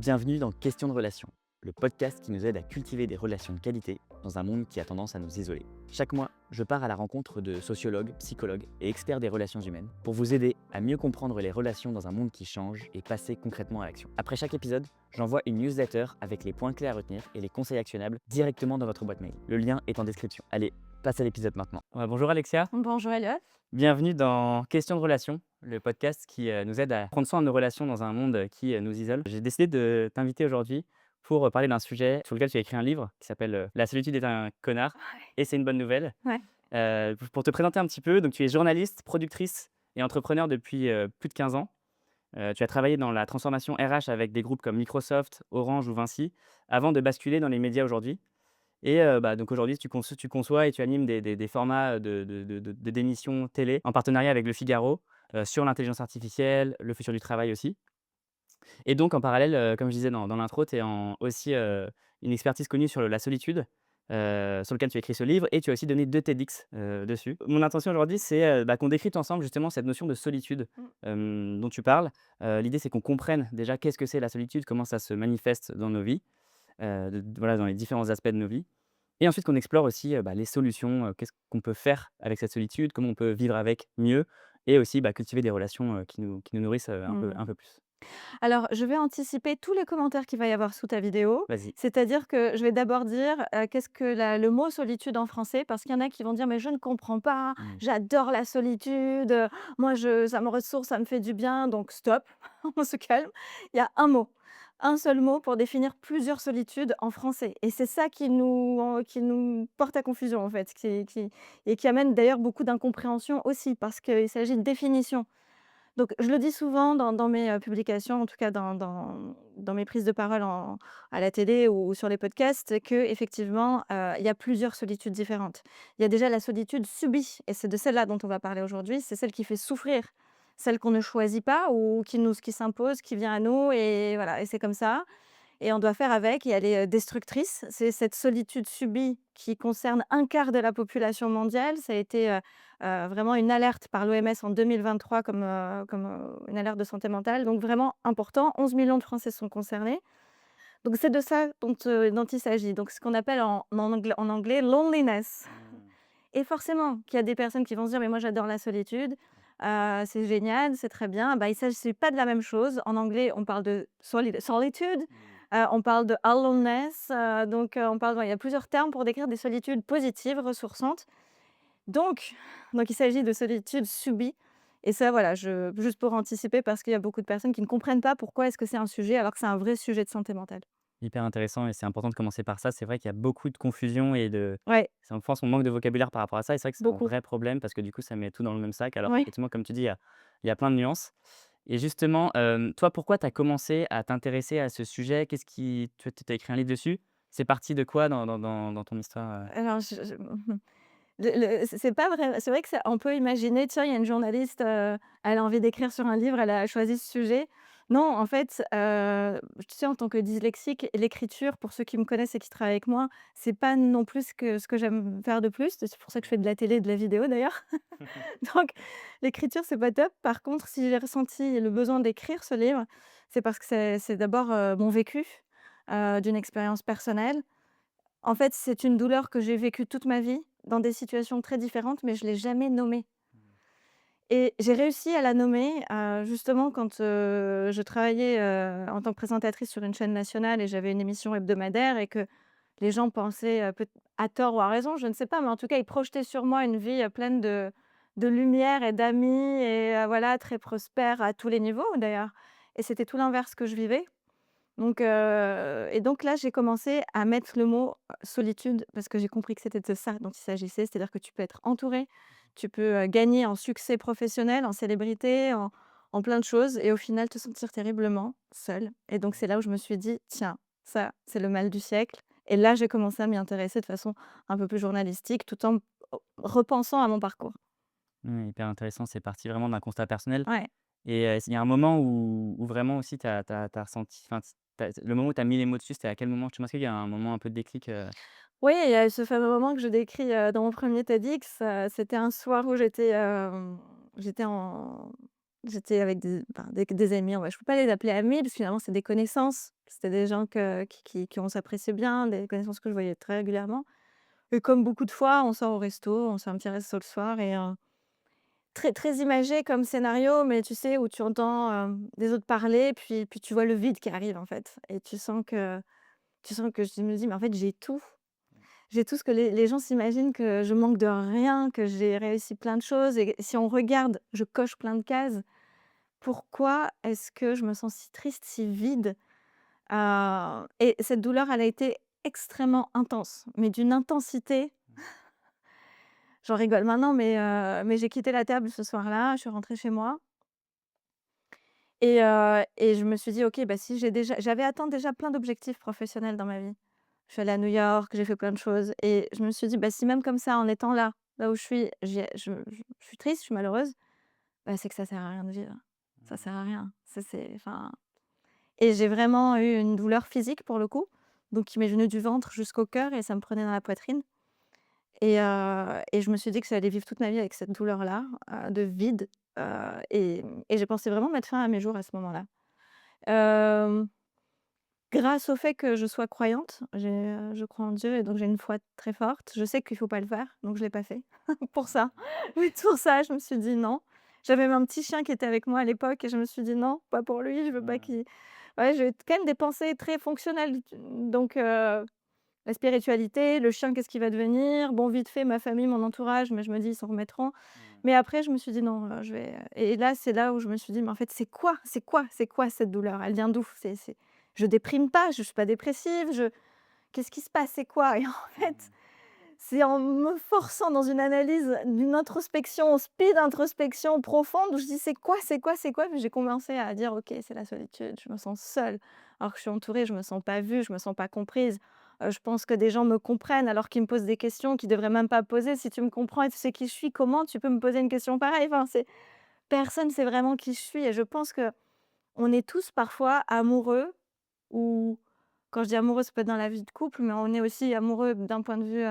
Bienvenue dans Question de relations, le podcast qui nous aide à cultiver des relations de qualité dans un monde qui a tendance à nous isoler. Chaque mois, je pars à la rencontre de sociologues, psychologues et experts des relations humaines pour vous aider à mieux comprendre les relations dans un monde qui change et passer concrètement à l'action. Après chaque épisode, j'envoie une newsletter avec les points clés à retenir et les conseils actionnables directement dans votre boîte mail. Le lien est en description. Allez, passe à l'épisode maintenant. Bonjour Alexia. Bonjour Elliot. Bienvenue dans Question de relations, le podcast qui nous aide à prendre soin de nos relations dans un monde qui nous isole. J'ai décidé de t'inviter aujourd'hui pour parler d'un sujet sur lequel tu as écrit un livre qui s'appelle La solitude est un connard et c'est une bonne nouvelle. Ouais. Pour te présenter un petit peu, donc tu es journaliste, productrice et entrepreneur depuis plus de 15 ans. Tu as travaillé dans la transformation RH avec des groupes comme Microsoft, Orange ou Vinci avant de basculer dans les médias aujourd'hui. Et donc aujourd'hui, tu conçois et tu animes des formats d'émissions télé en partenariat avec Le Figaro, sur l'intelligence artificielle, le futur du travail aussi. Et donc en parallèle, comme je disais dans l'intro, tu es aussi, une expertise connue sur la solitude, sur lequel tu as écrit ce livre et tu as aussi donné 2 TEDx, dessus. Mon intention aujourd'hui, c'est, qu'on décrypte ensemble justement cette notion de solitude, Mmh. dont tu parles. L'idée, c'est qu'on comprenne déjà qu'est-ce que c'est la solitude, comment ça se manifeste dans nos vies, voilà, dans les différents aspects de nos vies. Et ensuite qu'on explore aussi, les solutions, qu'est-ce qu'on peut faire avec cette solitude, comment on peut vivre avec mieux et aussi, cultiver des relations, qui nous nourrissent, un Mmh. peu plus. Alors, je vais anticiper tous les commentaires qu'il va y avoir sous ta vidéo. Vas-y. C'est-à-dire que je vais d'abord dire, qu'est-ce que le mot solitude en français? Parce qu'il y en a qui vont dire: «Mais je ne comprends pas, Mmh. j'adore la solitude, moi ça me ressource, ça me fait du bien», donc stop, on se calme. Il y a un mot, un seul mot pour définir plusieurs solitudes en français et c'est ça qui nous porte à confusion en fait, qui amène d'ailleurs beaucoup d'incompréhension aussi parce qu'il s'agit de définition. Donc je le dis souvent dans mes, publications, en tout cas dans mes prises de parole à la télé ou sur les podcasts, qu'effectivement, il y a plusieurs solitudes différentes. Il y a déjà la solitude subie et c'est de celle-là dont on va parler aujourd'hui, c'est celle qui fait souffrir, celle qu'on ne choisit pas ou qui s'impose, qui vient à nous et voilà et c'est comme ça et on doit faire avec et elle est, destructrice. C'est cette solitude subie qui concerne un quart de la population mondiale. Ça a été, vraiment une alerte par l'OMS en 2023 comme une alerte de santé mentale, donc vraiment important. 11 millions de Français sont concernés. Donc c'est de ça dont il s'agit. Donc ce qu'on appelle en anglais loneliness Mmh. et forcément qu'il y a des personnes qui vont se dire: «Mais moi j'adore la solitude, c'est génial, c'est très bien». Bah, il ne s'agit pas de la même chose. En anglais, on parle de solitude, Mmh. on parle de aloneness, on parle il y a plusieurs termes pour décrire des solitudes positives, ressourçantes. Donc donc il s'agit de solitude subie et ça voilà, juste pour anticiper parce qu'il y a beaucoup de personnes qui ne comprennent pas pourquoi est-ce que c'est un sujet alors que c'est un vrai sujet de santé mentale. Hyper intéressant et c'est important de commencer par ça. C'est vrai qu'il y a beaucoup de confusion et Ouais, en France, on manque de vocabulaire par rapport à ça et c'est vrai que c'est un beaucoup. vrai problème parce que du coup, ça met tout dans le même sac alors Oui. qu'effectivement, comme tu dis, il y a plein de nuances et justement, toi, pourquoi tu as commencé à t'intéresser à ce sujet? Qu'est-ce qui tu as écrit un livre dessus? C'est parti de quoi dans ton histoire? Alors c'est pas vrai c'est vrai que ça on peut imaginer, tiens, il y a une journaliste, elle a envie d'écrire sur un livre, elle a choisi ce sujet. Non, en fait, tu sais, en tant que dyslexique, l'écriture, pour ceux qui me connaissent et qui travaillent avec moi, c'est pas non plus ce que j'aime faire de plus. C'est pour ça que je fais de la télé et de la vidéo d'ailleurs. Donc l'écriture, c'est pas top. Par contre, si j'ai ressenti le besoin d'écrire ce livre, c'est parce que c'est d'abord, mon vécu, d'une expérience personnelle. En fait, c'est une douleur que j'ai vécue toute ma vie, dans des situations très différentes, mais je l'ai jamais nommée et j'ai réussi à la nommer, justement quand, je travaillais, en tant que présentatrice sur une chaîne nationale et j'avais une émission hebdomadaire et que les gens pensaient, peut à tort ou à raison, je ne sais pas, mais en tout cas, ils projetaient sur moi une vie, pleine de lumière et d'amis et voilà, très prospère à tous les niveaux d'ailleurs et c'était tout l'inverse que je vivais. Donc là, j'ai commencé à mettre le mot, solitude parce que j'ai compris que c'était de ça dont il s'agissait. C'est-à-dire que tu peux être entouré, tu peux, gagner en succès professionnel, en célébrité, en plein de choses et au final te sentir terriblement seul et donc c'est là où je me suis dit: «Tiens, ça, c'est le mal du siècle» et là, j'ai commencé à m'y intéresser de façon un peu plus journalistique tout en repensant à mon parcours. Mmh, hyper intéressant, c'est parti vraiment d'un constat personnel Ouais. et il y a un moment où vraiment aussi tu as ressenti enfin, le moment où tu as mis les mots dessus, c'était à quel moment? Tu penses qu'il y a un moment un peu de déclic? Oui, il y a ce fameux moment que je décris, dans mon premier TEDx, c'était un soir où j'étais en J'étais avec des amis, ouais, je peux pas les appeler amis parce que finalement c'est des connaissances. C'était des gens qui on s'appréciait bien, des connaissances que je voyais très régulièrement et comme beaucoup de fois, on sort au resto, on se fait un petit resto le soir et très très imagé comme scénario, mais tu sais, où tu entends, les autres parler, puis tu vois le vide qui arrive, en fait et tu sens que je me dis: «Mais en fait, j'ai tout». J'ai tout ce que les gens s'imaginent que je manque de rien, que j'ai réussi plein de choses et si on regarde, je coche plein de cases. Pourquoi est-ce que je me sens si triste, si vide? Et cette douleur, elle a été extrêmement intense, mais d'une intensité, j'en rigole maintenant, mais j'ai quitté la table ce soir-là, je suis rentrée chez moi et je me suis dit: «OK, bah, si j'avais atteint déjà plein d'objectifs professionnels dans ma vie. Je suis allée à New York, j'ai fait plein de choses et je me suis dit: «Bah, si même comme ça, en étant là où je suis, je suis triste, je suis malheureuse, bah, c'est que ça sert à rien de vivre. Ça sert à rien». Ça c'est enfin et j'ai vraiment eu une douleur physique pour le coup, donc qui m'est venue du ventre jusqu'au cœur et ça me prenait dans la poitrine et je me suis dit que ça allait vivre toute ma vie avec cette douleur-là, de vide, et j'ai pensé vraiment mettre fin à mes jours à ce moment-là. Hem, Grâce au fait que je sois croyante, je crois en Dieu et donc j'ai une foi très forte. Je sais qu'il faut pas le faire, donc je l'ai pas fait pour ça. Oui, pour ça, je me suis dit: «Non». J'avais même un petit chien qui était avec moi à l'époque et je me suis dit: «Non, pas pour lui, je veux pas qu'il». Ouais, j'ai quand même des pensées très fonctionnelles, donc la spiritualité, le chien, qu'est-ce qu'il va devenir? Bon, vite fait, ma famille, mon entourage, mais je me dis: «Ils s'en remettront». Mais après, je me suis dit: «Non, je vais» et là, c'est là où je me suis dit: «Mais en fait, c'est quoi? C'est quoi? C'est quoi cette douleur? Elle vient d'où? C'est je déprime pas, je suis pas dépressive, qu'est-ce qui se passe? C'est quoi?» Et en fait, c'est en me forçant dans une analyse, d'une introspection, speed introspection profonde où je dis: «C'est quoi? C'est quoi? C'est quoi?» Puis j'ai commencé à dire: «OK, c'est la solitude, je me sens seule, alors que je suis entourée, je me sens pas vue, je me sens pas comprise. Je pense que des gens me comprennent alors qu'ils me posent des questions qu'ils devraient même pas poser. Si tu me comprends et tu sais qui je suis, comment tu peux me poser une question pareille?» Enfin, c'est personne sait vraiment qui je suis et je pense que on est tous parfois amoureux ou quand je dis amoureux, ça peut être dans la vie de couple, mais on est aussi amoureux d'un point de vue,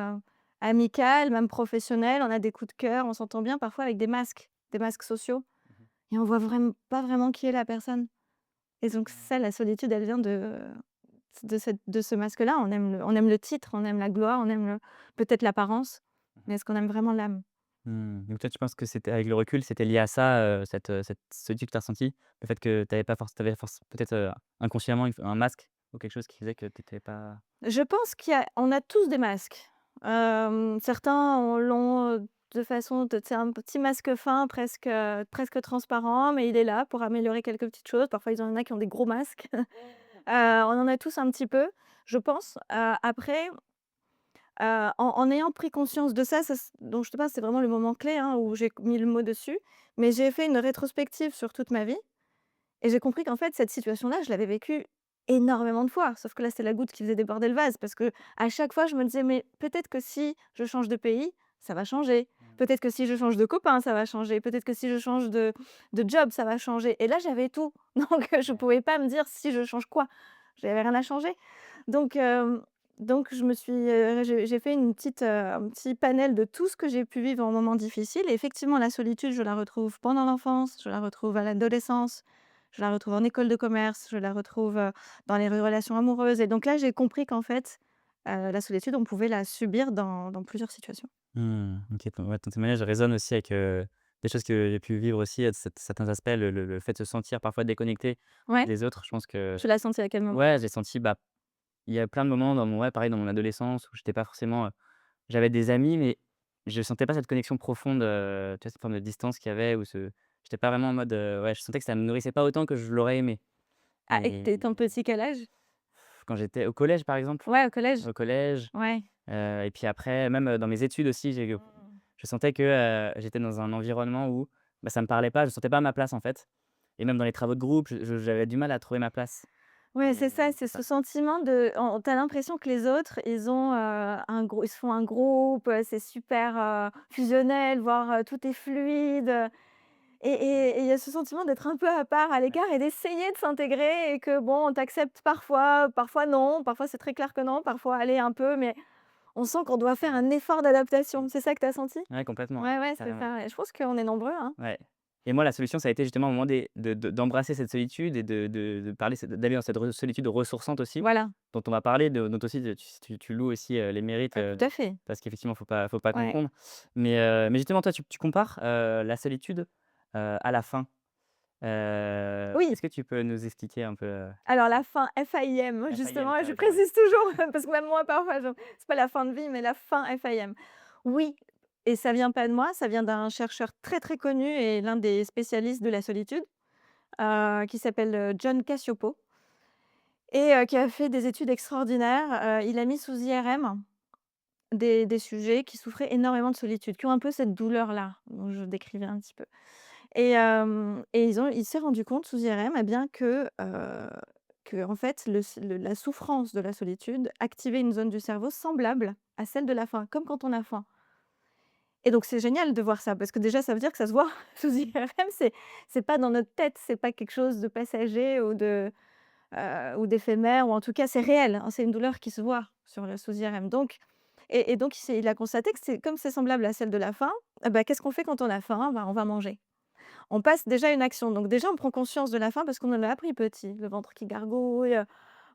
amical, même professionnel. On a des coups de cœur, on s'entend bien parfois avec des masques sociaux et on voit vraiment pas vraiment qui est la personne et donc ça, la solitude, elle vient de ce masque-là. On aime le titre, on aime la gloire, on aime le peut-être l'apparence, mais est-ce qu'on aime vraiment l'âme? Donc toi, tu penses que c'était avec le recul, c'était lié à ça, cette solitude que tu as ressentie? Le fait que tu avais pas forc tu avais peut-être, inconsciemment un masque ou quelque chose qui faisait que tu étais pas Je pense on a tous des masques. Certains l'ont, de façon de c'est un petit masque fin presque transparent, mais il est là pour améliorer quelques petites choses. Parfois, il y en a qui ont des gros masques. On en a tous un petit peu, je pense. Après, en ayant pris conscience de ça, dont je te parle, c'est vraiment le moment clé, hein, où j'ai mis le mot dessus. Mais j'ai fait une rétrospective sur toute ma vie et j'ai compris qu'en fait, cette situation-là, je l'avais vécue énormément de fois. Sauf que là, c'était la goutte qui faisait déborder le vase parce que à chaque fois, je me disais: «Mais peut-être que si je change de pays, ça va changer. Peut-être que si je change de copain, ça va changer. Peut-être que si je change de job, ça va changer» et là, j'avais tout. Donc je pouvais pas me dire: «Si je change quoi?» J'avais rien à changer. Donc je me suis, j'ai fait un petit panel de tout ce que j'ai pu vivre en moments difficiles et effectivement, la solitude, je la retrouve pendant l'enfance, je la retrouve à l'adolescence, je la retrouve en école de commerce, je la retrouve, dans les relations amoureuses et donc là, j'ai compris qu'en fait, la solitude, on pouvait la subir dans plusieurs situations. OK, ton témoignage résonne aussi avec, des choses que j'ai pu vivre aussi, certains aspects, le fait de se sentir parfois déconnecté Ouais, des autres. Je pense que tu l'as senti à quel moment? ouais, j'ai senti, bah, il y a plein de moments dans mon ouais, pareil dans mon adolescence où j'étais pas forcément, j'avais des amis, mais je sentais pas cette connexion profonde, tu vois, cette forme de distance qu'il y avait ou ce j'étais pas vraiment en mode, ouais, je sentais que ça me nourrissait pas autant que je l'aurais aimé Ah et et tu un petit quel âge? quand j'étais au collège, par exemple, Ouais, au collège? au collège, Ouais. et puis après même, dans mes études aussi, Mmh. je sentais que, j'étais dans un environnement où, bah, ça me parlait pas, je sentais pas ma place, en fait et même dans les travaux de groupe, j'avais du mal à trouver ma place Ouais, c'est ça, et c'est ce ça sentiment de tu as l'impression que les autres, ils se font un groupe, c'est super, fusionnel, voire, tout est fluide, et il y a ce sentiment d'être un peu à part, à l'écart et d'essayer de s'intégrer et que bon, on t'accepte parfois, parfois non, parfois c'est très clair que non, parfois allez un peu, mais on sent qu'on doit faire un effort d'adaptation. C'est ça que tu as senti? ouais, complètement, Ouais, ouais, c'est carrément. ça, ouais. Je pense qu'on est nombreux, hein. Ouais. Et moi, la solution, ça a été justement au moment d'embrasser cette solitude et de parler, d'aller dans cette solitude ressourçante aussi, Voilà, dont on va parler, dont aussi tu loues aussi les mérites, tout à fait. parce qu'effectivement, faut pas Ouais. confondre. Mais justement, toi, tu compares la solitude à la faim. Oui, Est-ce que tu peux nous expliquer un peu alors la faim, F-A-I-M, FIM, justement, et ça je veut dire, ouais. précise toujours, parce que même moi, parfois, je c'est pas la fin de vie, mais la faim, F-A-I-M. Oui, et ça vient pas de moi, ça vient d'un chercheur très, très connu et l'un des spécialistes de la solitude, qui s'appelle, John Cacioppo et qui a fait des études extraordinaires. Il a mis sous IRM des sujets qui souffraient énormément de solitude, qui ont un peu cette douleur-là, dont je décrivais un petit peu et il s'est rendu compte sous IRM, eh bien que en fait la souffrance de la solitude activait une zone du cerveau semblable à celle de la faim, comme quand on a faim et donc c'est génial de voir ça parce que déjà ça veut dire que ça se voit sous IRM, c'est pas dans notre tête, c'est pas quelque chose de passager ou d'éphémère ou en tout cas c'est réel, hein, c'est une douleur qui se voit sur le sous IRM donc et donc il a constaté que c'est comme c'est semblable à celle de la faim, bah, qu'est-ce qu'on fait quand on a faim? Bah, on va manger. On passe déjà à une action. Donc déjà, on prend conscience de la faim parce qu'on en a appris petit, le ventre qui gargouille,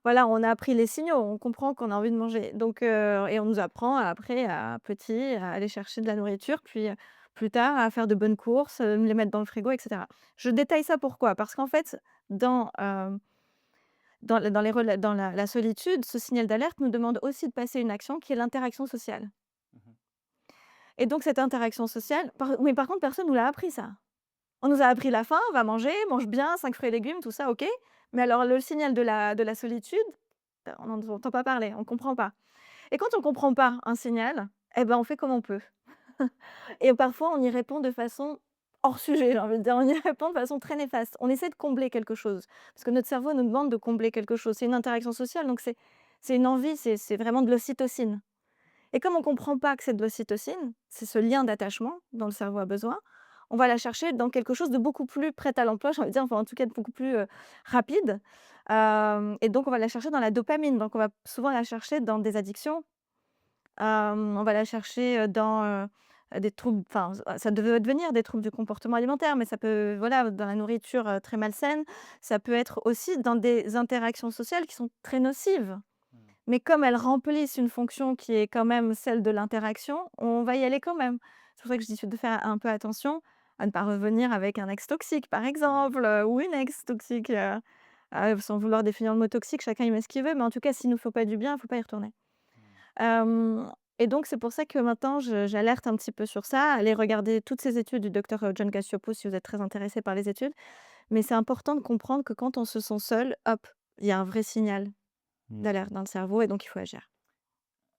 voilà, on a appris les signaux, on comprend qu'on a envie de manger. Donc et on nous apprend après à petit à aller chercher de la nourriture, puis, plus tard à faire de bonnes courses, les mettre dans le frigo et cetera. Je détaille ça pourquoi? Parce qu'en fait, dans les rela dans la solitude, ce signal d'alerte nous demande aussi de passer une action qui est l'interaction sociale Mmh. et donc cette interaction sociale par contre, personne nous l'a appris ça. On nous a appris la faim, va manger, mange bien, 5 fruits et légumes, tout ça, OK. Mais alors le signal de la solitude, on n'en entend pas parler, on comprend pas. Et quand on comprend pas un signal, eh ben, on fait comme on peut. Et parfois, on y répond de façon hors sujet, j'ai envie de dire. On y répond de façon très néfaste. On essaie de combler quelque chose, parce que notre cerveau nous demande de combler quelque chose. C'est une interaction sociale, donc c'est une envie, c'est vraiment de l'ocytocine. Et comme on comprend pas que c'est de l'ocytocine, c'est ce lien d'attachement dont le cerveau a besoin, on va la chercher dans quelque chose de beaucoup plus prêt à l'emploi, j'ai envie de dire, enfin en tout cas de beaucoup plus, rapide. Et donc on va la chercher dans la dopamine, donc on va souvent la chercher dans des addictions, on va la chercher, dans, des troubles enfin ça devait devenir des troubles du comportement alimentaire, mais ça peut voilà, dans la nourriture, très malsaine. Ça peut être aussi dans des interactions sociales qui sont très nocives. Mmh. Mais comme elles remplissent une fonction qui est quand même celle de l'interaction, on va y aller quand même. C'est pour ça que je dis de faire un peu attention à ne pas revenir avec un ex toxique, par Mmh. exemple, ou une ex toxique, sans vouloir définir le mot toxique, chacun y met ce qu'il veut, mais en tout cas, s'il nous faut pas du bien, il faut pas y retourner. Mmh. Hem et donc c'est pour ça que maintenant j'alerte un petit peu sur ça. Allez regarder toutes ces études du docteur, John Cacioppo si vous êtes très intéressé par les études. Mais c'est important de comprendre que quand on se sent seul, hop, il y a un vrai signal Mmh. d'alerte dans le cerveau et donc il faut agir.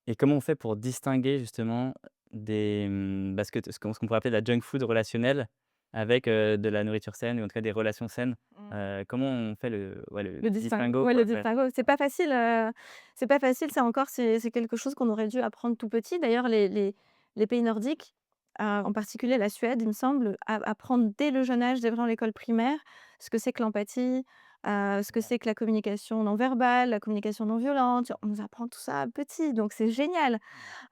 Et comment on fait pour distinguer justement parce que ce qu'on pourrait appeler de la junk food relationnelle avec, de la nourriture saine ou en tout cas des relations saines? Mmh. Comment on fait le Le distin distinguo ouais, quoi? le Ouais. distinguo, c'est pas facile, ça encore, c'est quelque chose qu'on aurait dû apprendre tout petit. D'ailleurs, les pays nordiques, en particulier la Suède, il me semble, apprendre dès le jeune âge, dès vraiment l'école primaire, ce que c'est que l'empathie, ce que Ouais. c'est que la communication non verbale, la communication non violente. On nous apprend tout ça petit, donc c'est génial,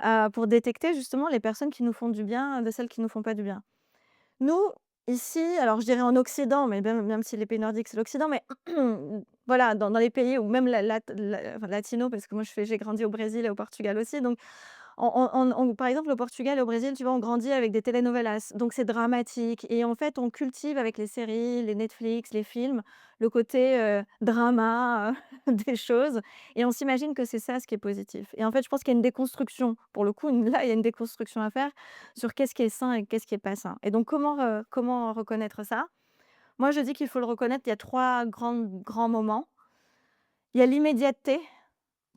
Mmh. pour détecter justement les personnes qui nous font du bien de celles qui nous font pas du bien. Nous, ici, alors je dirais en Occident, mais même si les pays nordiques, c'est l'Occident, mais voilà, dans les pays où même enfin latino, parce que moi j'ai grandi au Brésil et au Portugal aussi, donc par exemple, au Portugal et au Brésil, tu vois, on grandit avec des telenovelas, donc c'est dramatique et en fait, on cultive avec les séries, les Netflix, les films, le côté, drama, des choses et on s'imagine que c'est ça ce qui est positif et en fait, je pense qu'il y a une déconstruction, pour le coup, là, il y a une déconstruction à faire sur qu'est-ce qui est sain et qu'est-ce qui est pas sain et donc comment reconnaître ça? Moi, je dis qu'il faut le reconnaître, il y a 3 grands moments. Il y a l'immédiateté,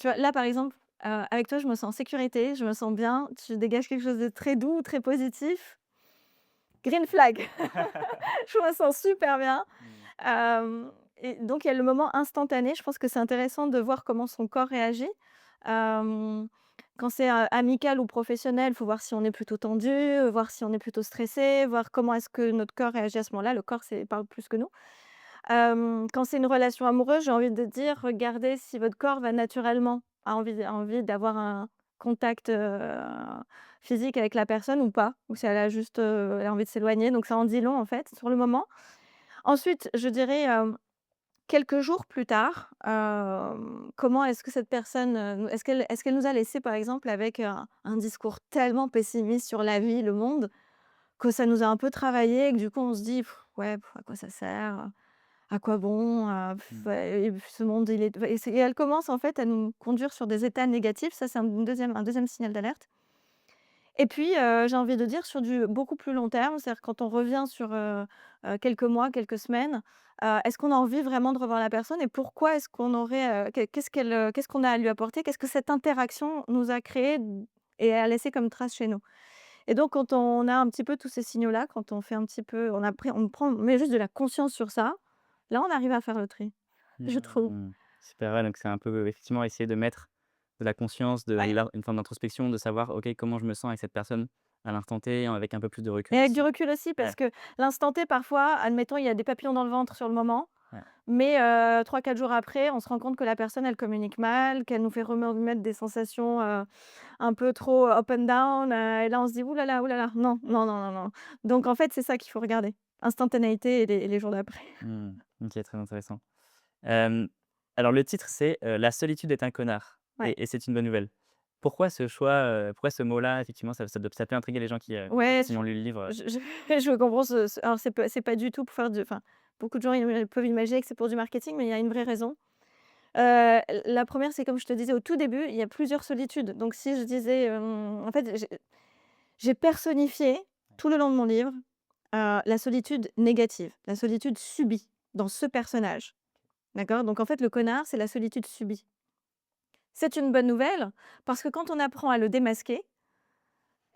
tu vois? Là, par exemple, avec toi, je me sens en sécurité, je me sens bien, tu dégages quelque chose de très doux, très positif. Green flag, je me sens super bien. Mmh. Hem et donc il y a le moment instantané, je pense que c'est intéressant de voir comment son corps réagit. Hem, Quand c'est, amical ou professionnel, il faut voir si on est plutôt tendu, voir si on est plutôt stressé, voir comment est-ce que notre corps réagit à ce moment-là. Le corps, parle plus que nous. Quand c'est une relation amoureuse, j'ai envie de dire, regardez si votre corps va naturellement a envie d'avoir contact, physique avec la personne ou pas, ou si elle a juste, elle a envie de s'éloigner, donc ça en dit long, en fait, sur le moment. Ensuite, je dirais, quelques jours plus tard, comment est-ce que cette personne, est-ce qu'elle nous a laissé, par exemple, avec un discours tellement pessimiste sur la vie, le monde, que ça nous a un peu travaillé et que du coup on se dit: «Ouais, à quoi ça sert? À quoi bon? Mmh. Ouais, et ce monde il est» et elle commence en fait à nous conduire sur des états négatifs. Ça, c'est un deuxième signal d'alerte. Et puis, j'ai envie de dire sur du beaucoup plus long terme, c'est-à-dire quand on revient sur, quelques mois, quelques semaines, est-ce qu'on a envie vraiment de revoir la personne et pourquoi est-ce qu'on aurait, qu'est-ce qu'on a à lui apporter? Qu'est-ce que cette interaction nous a créé et a laissé comme trace chez nous? Et donc quand on a un petit peu tous ces signaux-là, quand on fait un petit peu on met juste de la conscience sur ça, là on arrive à faire le tri, je trouve. Mmh. Super, ouais, donc c'est un peu, effectivement, essayer de mettre de la conscience, de Ouais. une forme d'introspection, de savoir: «OK, comment je me sens avec cette personne à l'instant T?» avec un peu plus de Et recul avec du aussi. recul aussi Ouais, parce que l'instant T parfois, admettons, il y a des papillons dans le ventre sur le moment. ouais. Mais 3-4 jours après, on se rend compte que la personne, elle communique mal, qu'elle nous fait remettre des sensations, un peu trop up and down, et là, on se dit: ouh là là, non, non, non, non, non». Donc en fait, c'est ça qu'il faut regarder, instantanéité et les jours d'après. Mmh. OK, très intéressant. Hem, alors le titre c'est, «La solitude est un connard» Ouais, et c'est une bonne nouvelle. Pourquoi ce choix, pourquoi ce mot-là? Effectivement, ça peut intriguer les gens qui, n'ont pas ouais, forcément lu le livre, je je comprends ce alors c'est pas du tout pour faire du enfin, beaucoup de gens peuvent imaginer que c'est pour du marketing, mais il y a une vraie raison. La première, c'est comme je te disais au tout début, il y a plusieurs solitudes. Donc si je disais, en fait, j'ai personnifié tout le long de mon livre, la solitude négative, la solitude subie dans ce personnage, d'accord? Donc en fait, le connard, c'est la solitude subie. C'est une bonne nouvelle parce que quand on apprend à le démasquer,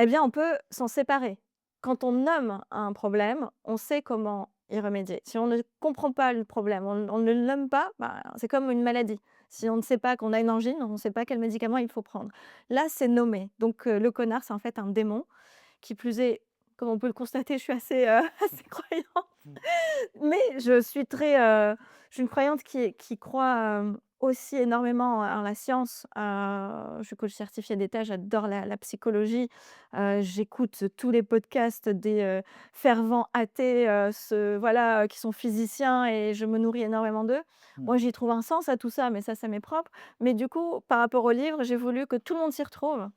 eh bien, on peut s'en séparer. Quand on nomme un problème, on sait comment y remédier. Si on ne comprend pas le problème, on ne le nomme pas, bah, c'est comme une maladie. Si on ne sait pas qu'on a une angine, on ne sait pas quel médicament il faut prendre. Là, c'est nommé. Donc le connard, c'est en fait un démon. Qui plus est, comme on peut le constater, je suis assez, assez croyante. Mais je suis une croyante qui croit, aussi énormément en la science. Je suis coach certifiée d'État, j'adore la psychologie. J'écoute tous les podcasts des, fervents athées, qui sont physiciens et je me nourris énormément d'eux. Mmh. Moi, j'y trouve un sens à tout ça, mais ça m'est propre. Mais du coup, par rapport au livre, j'ai voulu que tout le monde s'y retrouve.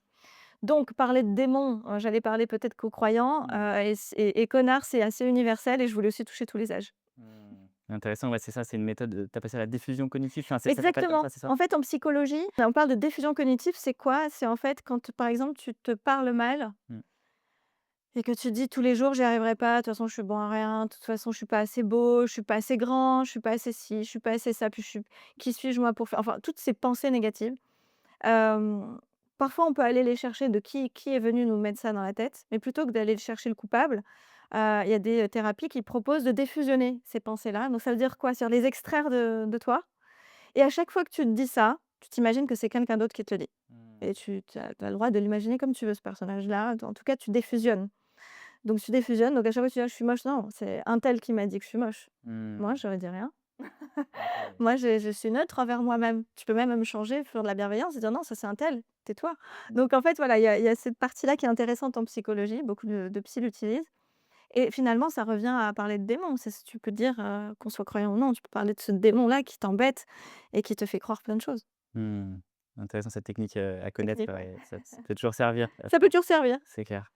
Donc parler de démons, j'allais parler peut-être qu'aux croyants, Mmh. et connard, c'est assez universel et je voulais aussi toucher tous les âges. Mmh. Intéressant, ouais, c'est ça, c'est une méthode, tu appelles ça la diffusion cognitive? Enfin, ça s'appelle comme Exactement. ça, c'est ça? En fait, en psychologie, on parle de diffusion cognitive, c'est quoi? C'est en fait quand, par exemple, tu te parles mal Mmh. et que tu dis tous les jours: «J'y arriverai pas, de toute façon je suis bon à rien, de toute façon je suis pas assez beau, je suis pas assez grand, je suis pas assez ci, je suis pas assez ça, puis je suis qui suis-je moi pour faire?» enfin, toutes ces pensées négatives. Hem, Parfois on peut aller les chercher de qui est venu nous mettre ça dans la tête, mais plutôt que d'aller chercher le coupable, il y a des, thérapies qui proposent de défusionner ces pensées-là. Donc ça veut dire quoi? C'est-à-dire les extraire de toi et à chaque fois que tu te dis ça, tu t'imagines que c'est quelqu'un d'autre qui te le dit Mmh. et tu as le droit de l'imaginer comme tu veux ce personnage-là. En tout cas, tu défusionnes. Donc tu défusionnes, donc à chaque fois que tu dis: «Ah je suis moche», non, c'est un tel qui m'a dit que je suis moche. Mmh. Moi, j'aurais dit rien. OK. Moi, je suis neutre envers moi-même. Tu peux même me changer, faire de la bienveillance et dire: «Non, ça c'est un tel, tais-toi». Donc en fait, voilà, il y a cette partie-là qui est intéressante en psychologie, beaucoup de psy l'utilisent et finalement, ça revient à parler de démons. C'est tu peux dire, qu'on soit croyant ou non, tu peux parler de ce démon-là qui t'embête et qui te fait croire plein de choses. Mmh. Intéressant cette technique, à connaître, Technique, ouais. ouais, ça peut toujours servir, Ça peut toujours servir. c'est clair.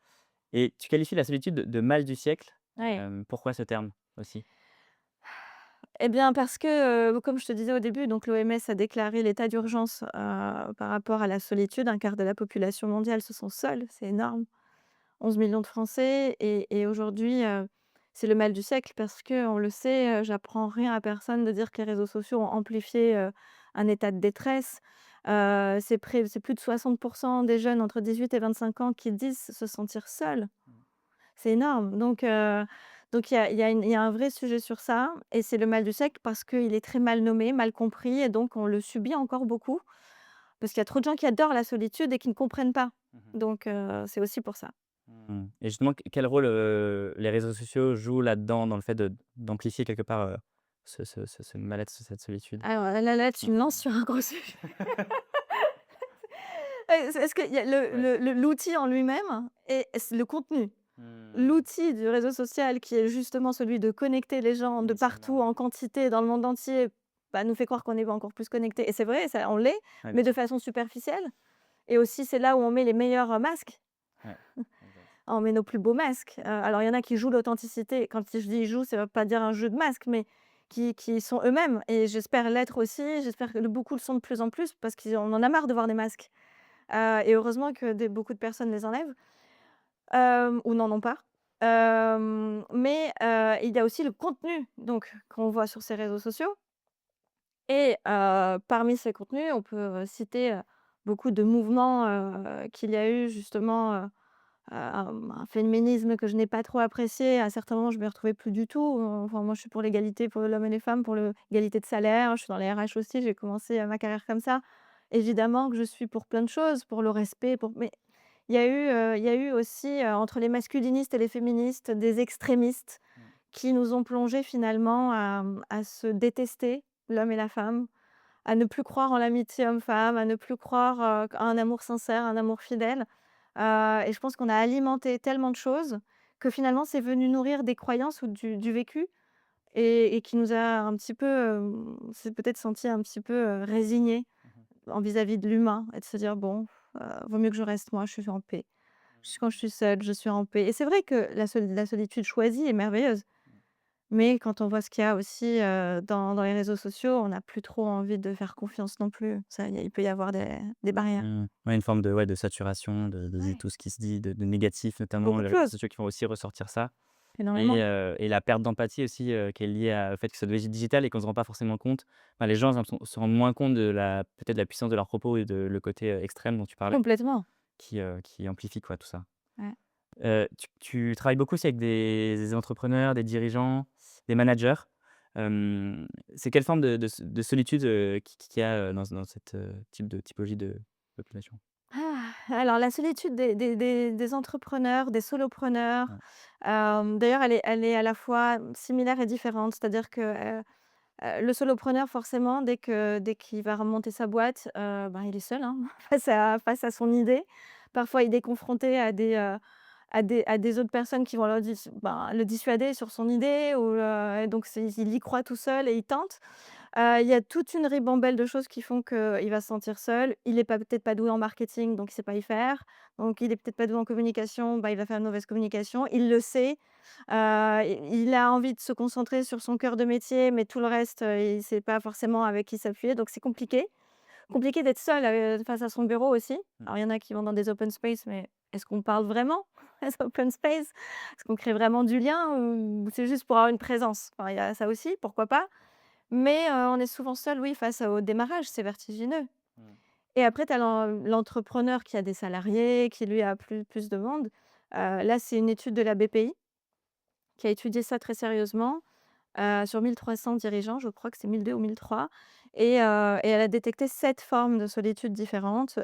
Et tu qualifies la solitude de mal du siècle. Ouais. Pourquoi ce terme aussi? Eh bien, parce que, comme je te disais au début, donc l'OMS a déclaré l'état d'urgence, par rapport à la solitude. Un quart de la population mondiale se sent seule, c'est énorme. 11 millions de Français et aujourd'hui, c'est le mal du siècle parce qu'on le sait, j'apprends rien à personne de dire que les réseaux sociaux ont amplifié, un état de détresse. C'est plus de 60 des jeunes entre 18 et 25 ans qui disent se sentir seuls. Mmh. C'est énorme donc il y a un vrai sujet sur ça et c'est le mal du siècle parce qu'il est très mal nommé, mal compris et donc on le subit encore beaucoup. Parce qu'il y a trop de gens qui adorent la solitude et qui ne comprennent pas. Mmh. Donc c'est aussi pour ça. Mmh. Et justement, quel rôle, les réseaux sociaux jouent là-dedans, dans le fait d'amplifier quelque part, ce mal-être, cette solitude? Alors là, Mmh. tu me lances sur un gros sujet. est-ce qu'il y a Ouais. l'outil en lui-même et c'est le contenu. Mmh. L'outil du réseau social qui est justement celui de connecter les gens de Initialement, partout, ouais. en quantité, dans le monde entier, bah, nous fait croire qu'on est encore plus connectés et c'est vrai, ça on l'est, Ouais, bien mais de sûr. façon superficielle et aussi c'est là où on met les meilleurs, masques. Ouais, exact. On met nos plus beaux masques. Alors il y en a qui jouent l'authenticité. Quand je dis jouent, ça ne veut pas dire un jeu de masques, mais qui sont eux-mêmes et j'espère l'être aussi. J'espère que beaucoup le sont de plus en plus parce qu'on en a marre de voir des masques. Et heureusement que beaucoup de personnes les enlèvent, ou n'en ont pas. Mais il y a aussi le contenu donc qu'on voit sur ces réseaux sociaux et parmi ces contenus, on peut, citer, beaucoup de mouvements, qu'il y a eu justement, un féminisme que je n'ai pas trop apprécié. À certains moments, je m'y retrouvais plus du tout. Enfin, moi, je suis pour l'égalité pour l'homme et les femmes, pour l'égalité de salaire. Je suis dans les RH aussi, j'ai commencé, ma carrière comme ça. Évidemment que je suis pour plein de choses, pour le respect, pour mais il y a eu aussi, entre les masculinistes et les féministes, des extrémistes Mmh. qui nous ont plongés finalement à se détester, l'homme et la femme, à ne plus croire en l'amitié homme-femme, à ne plus croire, à un amour sincère, un amour fidèle. Et je pense qu'on a alimenté tellement de choses que finalement c'est venu nourrir des croyances ou du vécu et qui nous a un petit peu, s'est peut-être senti un petit peu, résignés Mmh. en vis-à-vis de l'humain et de se dire: «Bon, vaut mieux que je reste moi, je suis en paix. Quand je Mmh. suis seule, je suis en paix» et c'est vrai que la solitude choisie est merveilleuse. Mmh. Mais quand on voit ce qu'il y a aussi, dans les réseaux sociaux, on n'a plus trop envie de faire confiance non plus. Ça, il peut y avoir des barrières. Mmh. Ouais, une forme de ouais, de saturation de Ouais, tout ce qui se dit de négatif, notamment beaucoup de les réseaux sociaux, sociaux qui vont aussi ressortir ça énormément. et la perte d'empathie aussi, qui est liée au fait que ça devient digital et qu'on ne se rend pas forcément compte. Enfin, les gens, j'ai l'impression, se rendent moins compte de la peut-être de la puissance de leurs propos et de le côté, extrême dont tu parlais Complètement, qui amplifie quoi, tout ça. ouais. Tu travailles beaucoup aussi avec des entrepreneurs, des dirigeants, des managers. C'est quelle forme de solitude, qu'il y a, dans cette, type de typologie de population? Alors la solitude des entrepreneurs, des solopreneurs, Ouais. d'ailleurs elle est à la fois similaire et différente. C'est-à-dire que, le solopreneur forcément dès qu'il va remonter sa boîte, ben, il est seul, hein, face à son idée. Parfois il est confronté à des autres personnes qui vont le dissuader sur son idée ou et donc il y croit tout seul et il tente. Il y a toute une ribambelle de choses qui font qu'il va se sentir seul. Il est pas peut-être pas doué en marketing, donc il sait pas y faire. Donc il est peut-être pas doué en communication, bah, il va faire une mauvaise communication. Il le sait. Il a envie de se concentrer sur son cœur de métier, mais tout le reste, il sait pas forcément avec qui s'appuyer, donc c'est compliqué. Compliqué d'être seul, face à son bureau aussi. Mmh. Alors il y en a qui vont dans des open space, mais est-ce qu'on parle vraiment des open space? Est-ce qu'on crée vraiment du lien ou c'est juste pour avoir une présence? Enfin, il y a ça aussi, pourquoi pas? Mais on est souvent seul, oui, face au démarrage, c'est vertigineux Mmh. et après tu as l'entrepreneur qui a des salariés, qui lui a plus de monde. Là, c'est une étude de la BPI qui a étudié ça très sérieusement, sur 1 300 dirigeants, je crois que c'est 1 200 ou 1 300 et elle a détecté 7 formes de solitude différentes,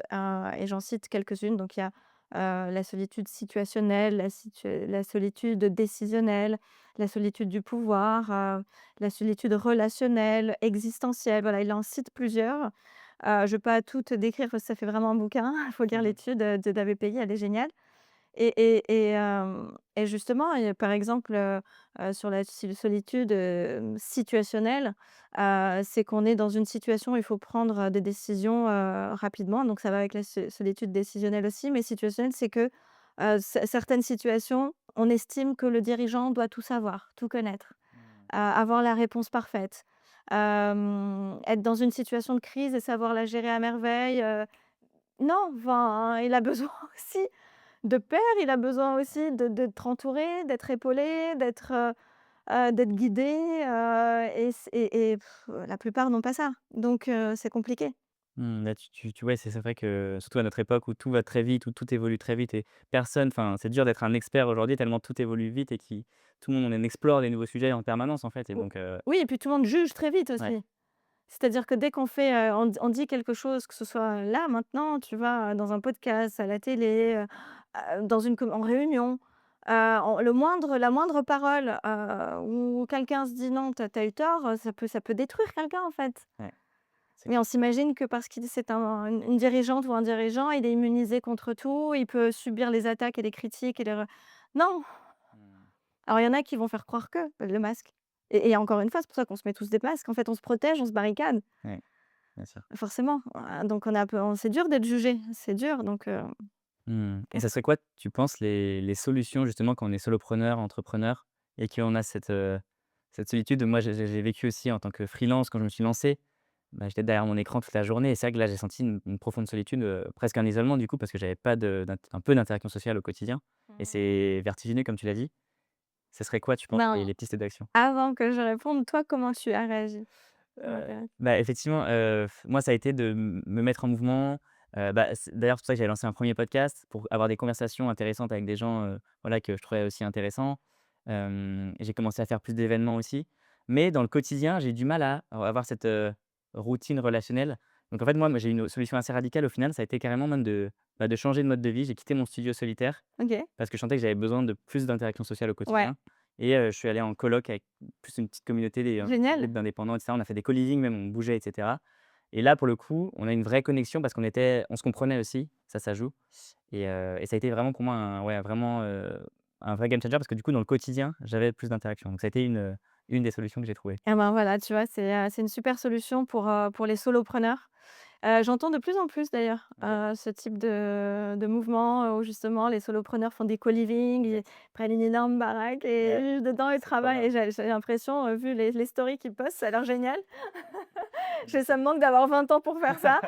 et j'en cite quelques-unes. Donc il y a, la solitude situationnelle, la solitude décisionnelle, la solitude du pouvoir, la solitude relationnelle, existentielle. Voilà, il en cite plusieurs. Je ne vais pas toutes décrire parce que ça fait vraiment un bouquin. Il faut lire Mmh. l'étude, de la BPI, elle est géniale. Et justement, par exemple, sur la solitude, situationnelle, c'est qu'on est dans une situation où il faut prendre, des décisions, rapidement. Donc ça va avec la solitude décisionnelle aussi, mais situationnelle, c'est que, certaines situations, on estime que le dirigeant doit tout savoir, tout connaître, Mmh. avoir la réponse parfaite. Être dans une situation de crise et savoir la gérer à merveille, non, enfin, il a besoin aussi de père, il a besoin aussi d'être entouré, d'être épaulé, d'être guidé, la plupart n'ont pas ça. Donc c'est compliqué. Mmh, là, tu ouais, c'est vrai que surtout à notre époque où tout va très vite, où tout évolue très vite et personne enfin, c'est dur d'être un expert aujourd'hui tellement tout évolue vite et tout le monde on explore des nouveaux sujets en permanence, en fait et Ou donc oui et puis tout le monde juge très vite ouais. aussi. C'est-à-dire que dès qu'on fait, on dit quelque chose, que ce soit là, maintenant, tu vois, dans un podcast, à la télé, dans une en réunion, la moindre parole, où quelqu'un se dit: «Non, tu as eu tort», ça peut détruire quelqu'un, en fait. Ouais. C'est Mais on s'imagine que parce qu'il c'est une dirigeante ou un dirigeant, il est immunisé contre tout, il peut subir les attaques et les critiques et les re non! mmh, Alors il y en a qui vont faire croire que, le masque et encore une fois, c'est pour ça qu'on se met tous des masques. En fait, on se protège, on se barricade, ouais, bien sûr. forcément. Donc on a peu c'est dur d'être jugé, c'est dur donc Et ça serait quoi, tu penses, les solutions justement quand on est solopreneur, entrepreneur et qu'on a cette solitude? Moi, j'ai vécu aussi en tant que freelance quand je me suis lancé. Bah, j'étais derrière mon écran toute la journée et c'est vrai que là, j'ai senti une profonde solitude, presque un isolement du coup parce que j'avais pas un peu d'interaction sociale au quotidien et Mmh. c'est vertigineux comme tu l'as dit. Ce serait quoi, tu penses, Ben, les pistes d'action? avant que je réponde, toi, comment tu as réagi? Ça m'intéresse. Bah, effectivement, moi, ça a été de me mettre en mouvement, bah, c'est d'ailleurs, c'est pour ça que j'avais lancé un premier podcast pour avoir des conversations intéressantes avec des gens, voilà, que je trouvais aussi intéressants. J'ai commencé à faire plus d'événements aussi. Mais dans le quotidien, j'ai du mal à avoir cette, routine relationnelle. Donc en fait, moi, j'ai une solution assez radicale au final, ça a été carrément même de changer de mode de vie. J'ai quitté mon studio solitaire OK, parce que je sentais que j'avais besoin de plus d'interaction sociale au ouais, quotidien et je suis allé en coloc avec plus une petite communauté, un génial. groupe d'indépendants et cetera. On a fait des co-living même, on bougeait et cetera et là, pour le coup, on a une vraie connexion parce on se comprenait aussi, ça joue et ça a été vraiment pour moi un vrai game changer parce que du coup, dans le quotidien, j'avais plus d'interaction. Donc ça a été une des solutions que j'ai trouvées. Et ben, voilà, tu vois, c'est une super solution pour les solopreneurs. J'entends de plus en plus d'ailleurs, OK. ce type de mouvement, où justement les solopreneurs font des co-living, ils Exact. prennent une énorme baraque et Ouais, vivent dedans et c'est trop travaillent bien. et j'ai l'impression, vu les stories qu'ils postent, ça a l'air génial. Bien Ça sûr. me manque d'avoir 20 ans pour faire ça.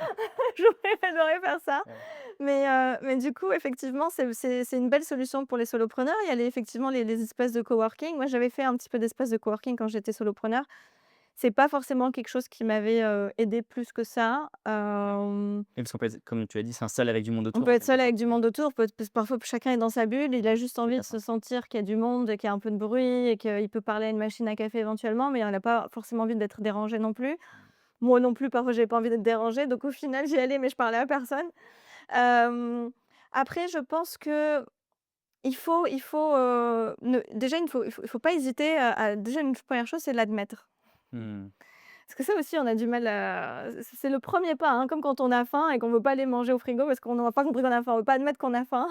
J'aurais adoré faire ça. Ouais. Mais du coup, effectivement, c'est une belle solution pour les solopreneurs. Il y a effectivement les espèces de coworking. Moi, j'avais fait un petit peu d'espace de coworking quand j'étais solopreneur. C'est pas forcément quelque chose qui m'avait, aidée plus que ça. Ouais. Et parce qu'on peut être, comme tu as dit, s'installe avec du monde On autour peut en être quelque seul avec sorte, du ouais. monde autour, peut parce parfois chacun est dans sa bulle, il a juste C'est envie de se certain. sentir qu'il y a du monde, qu'il y a un peu de bruit et qu'il peut parler à une machine à café éventuellement, mais il n'a pas forcément envie d'être dérangé non plus. Moi non plus, parfois, j'avais pas envie d'être dérangée, donc au final, j'y allais, mais je parlais à personne. Hem, Après, je pense qu'il faut, ne déjà, il faut pas hésiter à déjà, une première chose, c'est l'admettre. Mmh. Parce que ça aussi, on a du mal à c'est le premier pas, hein, comme quand on a faim et qu'on veut pas aller manger au frigo parce qu'on n'a pas compris qu'on a faim. On veut pas admettre qu'on a faim.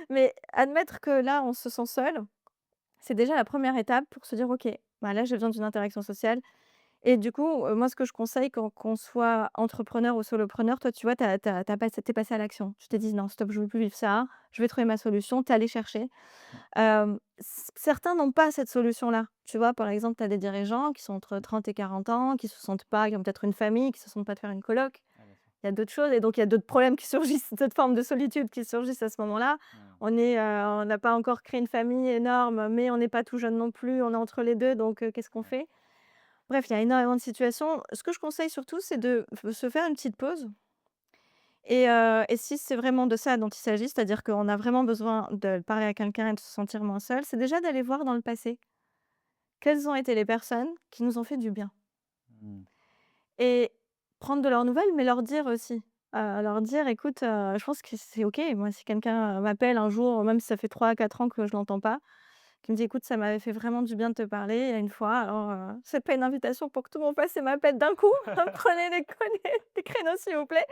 Mais admettre que là, on se sent seul, c'est déjà la première étape pour se dire: «OK, bah, là, j'ai besoin d'une interaction sociale». Et du coup, moi, ce que je conseille quand qu'on soit entrepreneur ou solopreneur, toi, tu vois, tu as passé à l'action. Tu t'es dit: «Non, stop, je veux plus vivre ça, je vais trouver ma solution». Tu es allé chercher. Certains n'ont pas cette solution-là. Tu vois, par exemple, tu as des dirigeants qui sont entre 30 et 40 ans, qui se sentent pas, qui ont peut-être une famille, qui se sentent pas de faire une coloc. Ah bien sûr. Il y a d'autres choses et donc il y a d'autres problèmes qui surgissent, d'autres formes de solitude qui surgissent à ce moment-là. Mmh. On n'a pas encore créé une famille énorme, mais on n'est pas tout jeune non plus, on est entre les 2, donc qu'est-ce qu'on Ouais. fait? Bref, il y a énormément de situations. Ce que je conseille surtout, c'est de se faire une petite pause et si c'est vraiment de ça dont il s'agit, c'est-à-dire qu'on a vraiment besoin de parler à quelqu'un et de se sentir moins seul, c'est déjà d'aller voir dans le passé, quelles ont été les personnes qui nous ont fait du bien Mmh. et prendre de leurs nouvelles, mais leur dire aussi, leur dire: «Écoute, je pense que c'est OK, moi, si quelqu'un, m'appelle un jour, même si ça fait 3 4 ans que je l'entends pas, qui me dit: «Écoute, ça m'avait fait vraiment du bien de te parler, il y a une fois, alors, c'est pas une invitation pour que tout mon passé m'appelle d'un coup, prenez les créneaux s'il vous plaît».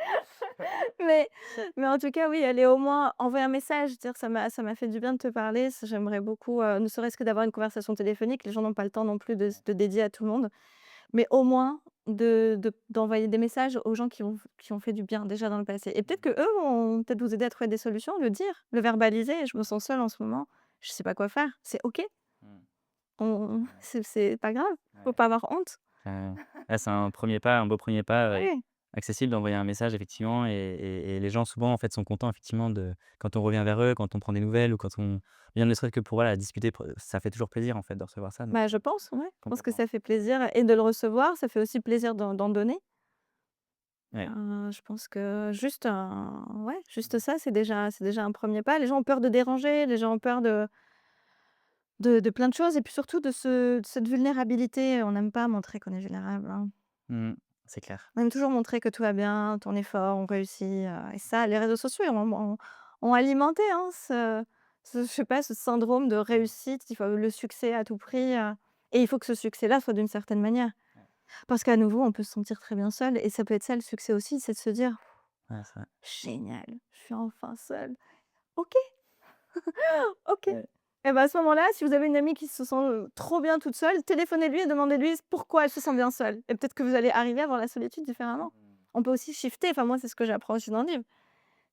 Mais mais en tout cas, oui, aller au moins envoyer un message, dire: «Ça m'a fait du bien de te parler, j'aimerais beaucoup, ne serait-ce que d'avoir une conversation téléphonique». Les gens n'ont pas le temps non plus de dédier à tout le monde, mais au moins d'envoyer des messages aux gens qui ont fait du bien déjà dans le passé et peut-être qu'eux vont peut-être vous aider à trouver des solutions, le dire, le verbaliser: «Je me sens seule en ce moment, je sais pas quoi faire». C'est OK. Mmh. On Ouais. c'est pas grave, faut Ouais. pas avoir honte. Ouais, c'est un premier pas, un beau premier pas, Oui. accessible d'envoyer un message effectivement et les gens souvent en fait sont contents effectivement de quand on revient vers eux, quand on prend des nouvelles ou quand on vient ne serait-ce que pour voilà discuter, ça fait toujours plaisir en fait de recevoir ça donc Bah, je pense, ouais. Je pense que complètement. ça fait plaisir et de le recevoir, ça fait aussi plaisir d'en donner. Ouais. Je pense que juste ouais, juste ça, c'est déjà un premier pas. Les gens ont peur de déranger, les gens ont peur de plein de choses et puis surtout de cette vulnérabilité. On n'aime pas montrer qu'on est vulnérable, hein. Mmh. C'est clair. On aime toujours montrer que tout va bien, ton effort, on réussit, et ça, les réseaux sociaux ont alimenté, hein, je sais pas, ce syndrome de Mmh. réussite, il faut le succès à tout prix, et il faut que ce succès-là soit d'une certaine manière. Ouais. Parce qu'à nouveau, on peut se sentir très bien seul et ça peut être ça le succès aussi, c'est de se dire: Ouais, c'est vrai. «Génial, je suis enfin seule. OK, OK». Ouais. Et bah, à ce moment-là, si vous avez une amie qui se sent, trop bien toute seule, téléphonez-lui et demandez-lui pourquoi elle se sent bien seule et peut-être que vous allez arriver à voir la solitude différemment. Mmh. On peut aussi shifter, enfin moi, c'est ce que j'apprends aussi dans le livre.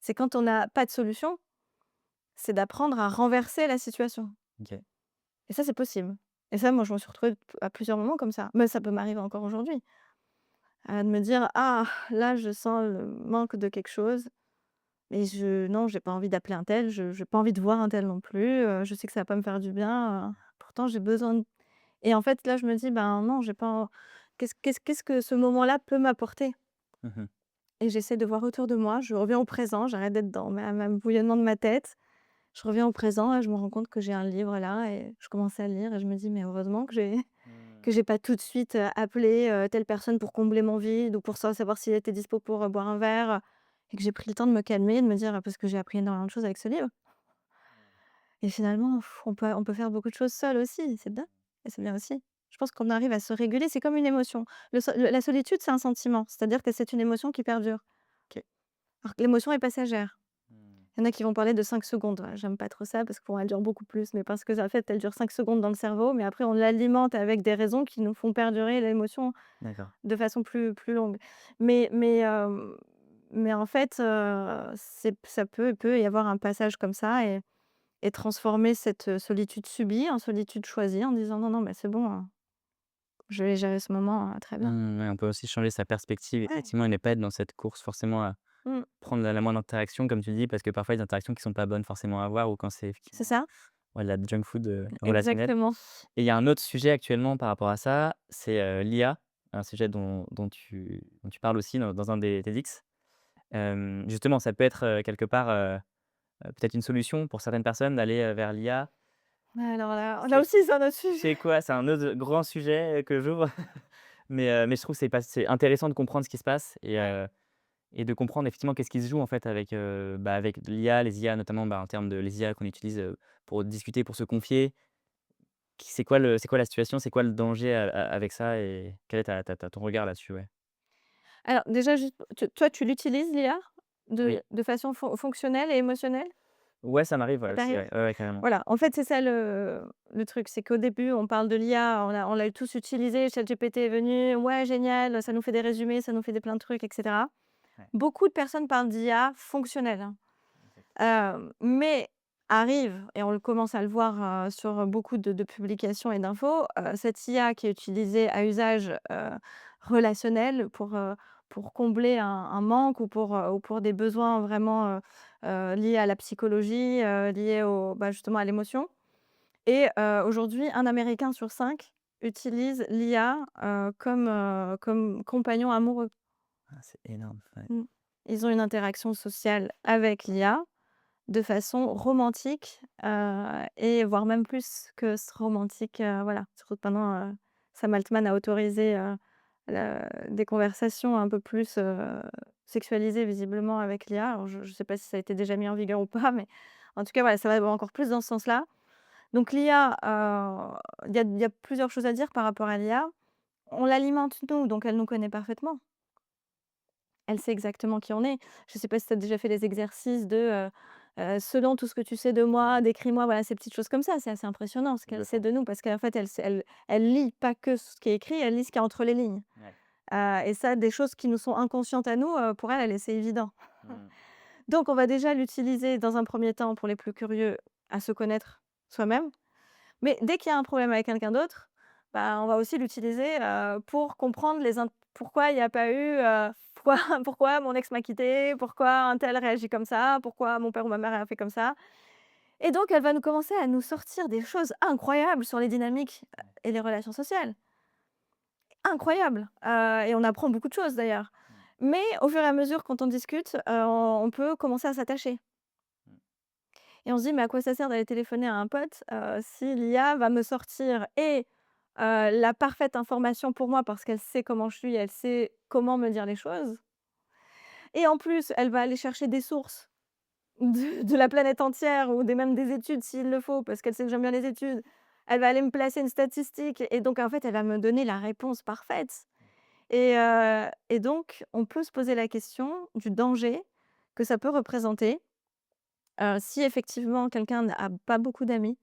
C'est quand on n'a pas de solution, c'est d'apprendre à renverser la situation OK. et ça, c'est possible et ça, moi, je me suis retrouvée à plusieurs moments comme ça. Mais ça peut m'arriver encore aujourd'hui, de me dire: «Ah, là, je sens le manque de quelque chose et je non, j'ai pas envie d'appeler un tel, je j'ai pas envie de voir un tel non plus, je sais que ça va pas me faire du bien, pourtant j'ai besoin de». Et en fait, là, je me dis: «Ben, non, j'ai pas qu'est-ce que ce moment-là peut m'apporter?» Mmh. Et j'essaie de voir autour de moi, je reviens au présent, j'arrête d'être dans ma bouillonnement de ma tête. Je reviens au présent et je me rends compte que j'ai un livre là et je commence à lire et je me dis: «Mais heureusement que j'ai Mmh. que j'ai pas tout de suite, appelé, telle personne pour combler mon vide ou pour savoir s'il était dispo pour, boire un verre, et que j'ai pris le temps de me calmer, de me dire parce que j'ai appris énormément de choses avec ce livre et finalement on peut faire beaucoup de choses seul aussi, c'est bien et c'est bien aussi. Je pense qu'on arrive à se réguler, c'est comme une émotion. La solitude, c'est un sentiment, c'est-à-dire que c'est une émotion qui perdure, OK. alors que l'émotion est passagère. Mmh. Il y en a qui vont parler de 5 secondes. Ouais, j'aime pas trop ça parce que pour moi, elle dure beaucoup plus, mais parce que en fait, elle dure 5 secondes dans le cerveau, mais après on l'alimente avec des raisons qui nous font perdurer l'émotion D'accord. de façon plus longue. Mais mais mais en fait, il peut y avoir un passage comme ça et transformer cette, solitude subie en solitude choisie en disant: «Non, non, mais c'est bon, je vais gérer ce moment, très bien». Mmh, ouais, on peut aussi changer sa perspective Ouais. effectivement et ne pas être dans cette course forcément à Mmh. prendre la moindre interaction comme tu dis, parce que parfois il y a des interactions qui sont pas bonnes forcément à avoir ou quand c'est C'est effectivement, ça, ouais, de la junk food, relationnelle. exactement. Et il y a un autre sujet actuellement par rapport à ça, c'est, l'IA, un sujet dont tu parles aussi dans un des TEDx. Justement, ça peut être, quelque part, peut-être une solution pour certaines personnes d'aller, vers l'IA. Alors là C'est aussi, c'est un autre sujet. c'est quoi? C'est un autre grand sujet, que j'ouvre, mais je trouve que c'est intéressant de comprendre ce qui se passe et de comprendre effectivement qu'est-ce qui se joue en fait avec, avec l'IA, les IA notamment, en termes de les IA qu'on utilise, pour discuter, pour se confier. C'est quoi la situation? C'est quoi le danger avec ça et quel est ton regard là-dessus? Ouais. Alors déjà juste toi tu l'utilises l'IA? Oui. De façon fonctionnelle et émotionnelle? Ouais, ça m'arrive, ouais, Ça aussi, t'arrive? ouais. Ouais, ouais, carrément. Voilà, en fait, c'est ça le truc, c'est qu'au début, on parle de l'IA, on l'a tous utilisé, ChatGPT est venu: «Ouais, génial, ça nous fait des résumés, ça nous fait des plein de trucs» et cetera. Ouais, Beaucoup de personnes parlent d'IA fonctionnelle, hein, exact. mais arrive et on le commence à le voir, sur beaucoup de publications et d'infos, cette IA qui est utilisée à usage, relationnel pour combler un manque ou pour des besoins vraiment, liés à la psychologie, liés justement à l'émotion et aujourd'hui, un Américain sur 5 utilise l'IA, comme compagnon amoureux. Ah, c'est énorme, ouais. Mmh. Ils ont une interaction sociale avec l'IA de façon romantique, et voire même plus que romantique, voilà. Surtout que maintenant, Sam Altman a autorisé, des conversations un peu plus, sexualisées visiblement avec l'IA. Alors je sais pas si ça a été déjà mis en vigueur ou pas, mais en tout cas, voilà, ça va encore plus dans ce sens-là. Donc l'IA, il y a plusieurs choses à dire par rapport à l'IA. On l'alimente nous, donc elle nous connaît parfaitement. Elle sait exactement qui on est. Je ne sais pas si tu as déjà fait les exercices de, «Selon tout ce que tu sais de moi, Ouais, décris-moi», voilà, ces petites choses comme ça. C'est assez impressionnant ce qu'elle sait complètement. de nous parce qu'en fait, elle lit pas que ce qui est écrit, elle lit ce qu'il y a entre les lignes. Ouais. Et ça, des choses qui nous sont inconscientes à nous, pour elle, c'est évident. Mmh. Donc on va déjà l'utiliser dans un premier temps pour les plus curieux à se connaître soi-même. Mais dès qu'il y a un problème avec quelqu'un d'autre, bah, on va aussi l'utiliser, pour comprendre pourquoi il n'y a pas eu, pourquoi pourquoi mon ex m'a quitté, pourquoi un tel réagit comme ça, pourquoi mon père ou ma mère a fait comme ça. Et donc elle va nous commencer à nous sortir des choses incroyables sur les dynamiques, Ouais. et les relations sociales. Incroyables, et on apprend beaucoup de choses d'ailleurs. Mmh. Mais au fur et à mesure quand on discute, on peut commencer à s'attacher. Mmh. Et on se dit: «Mais à quoi ça sert d'aller téléphoner à un pote, si l'IA va me sortir la parfaite information pour moi parce qu'elle sait comment je suis, elle sait comment me dire les choses et en plus, elle va aller chercher des sources de la planète entière ou même des études s'il le faut parce qu'elle sait que j'aime bien les études. Elle va aller me placer une statistique et donc en fait, elle va me donner la réponse parfaite Et donc on peut se poser la question du danger que ça peut représenter, si effectivement quelqu'un n'a pas beaucoup d'amis,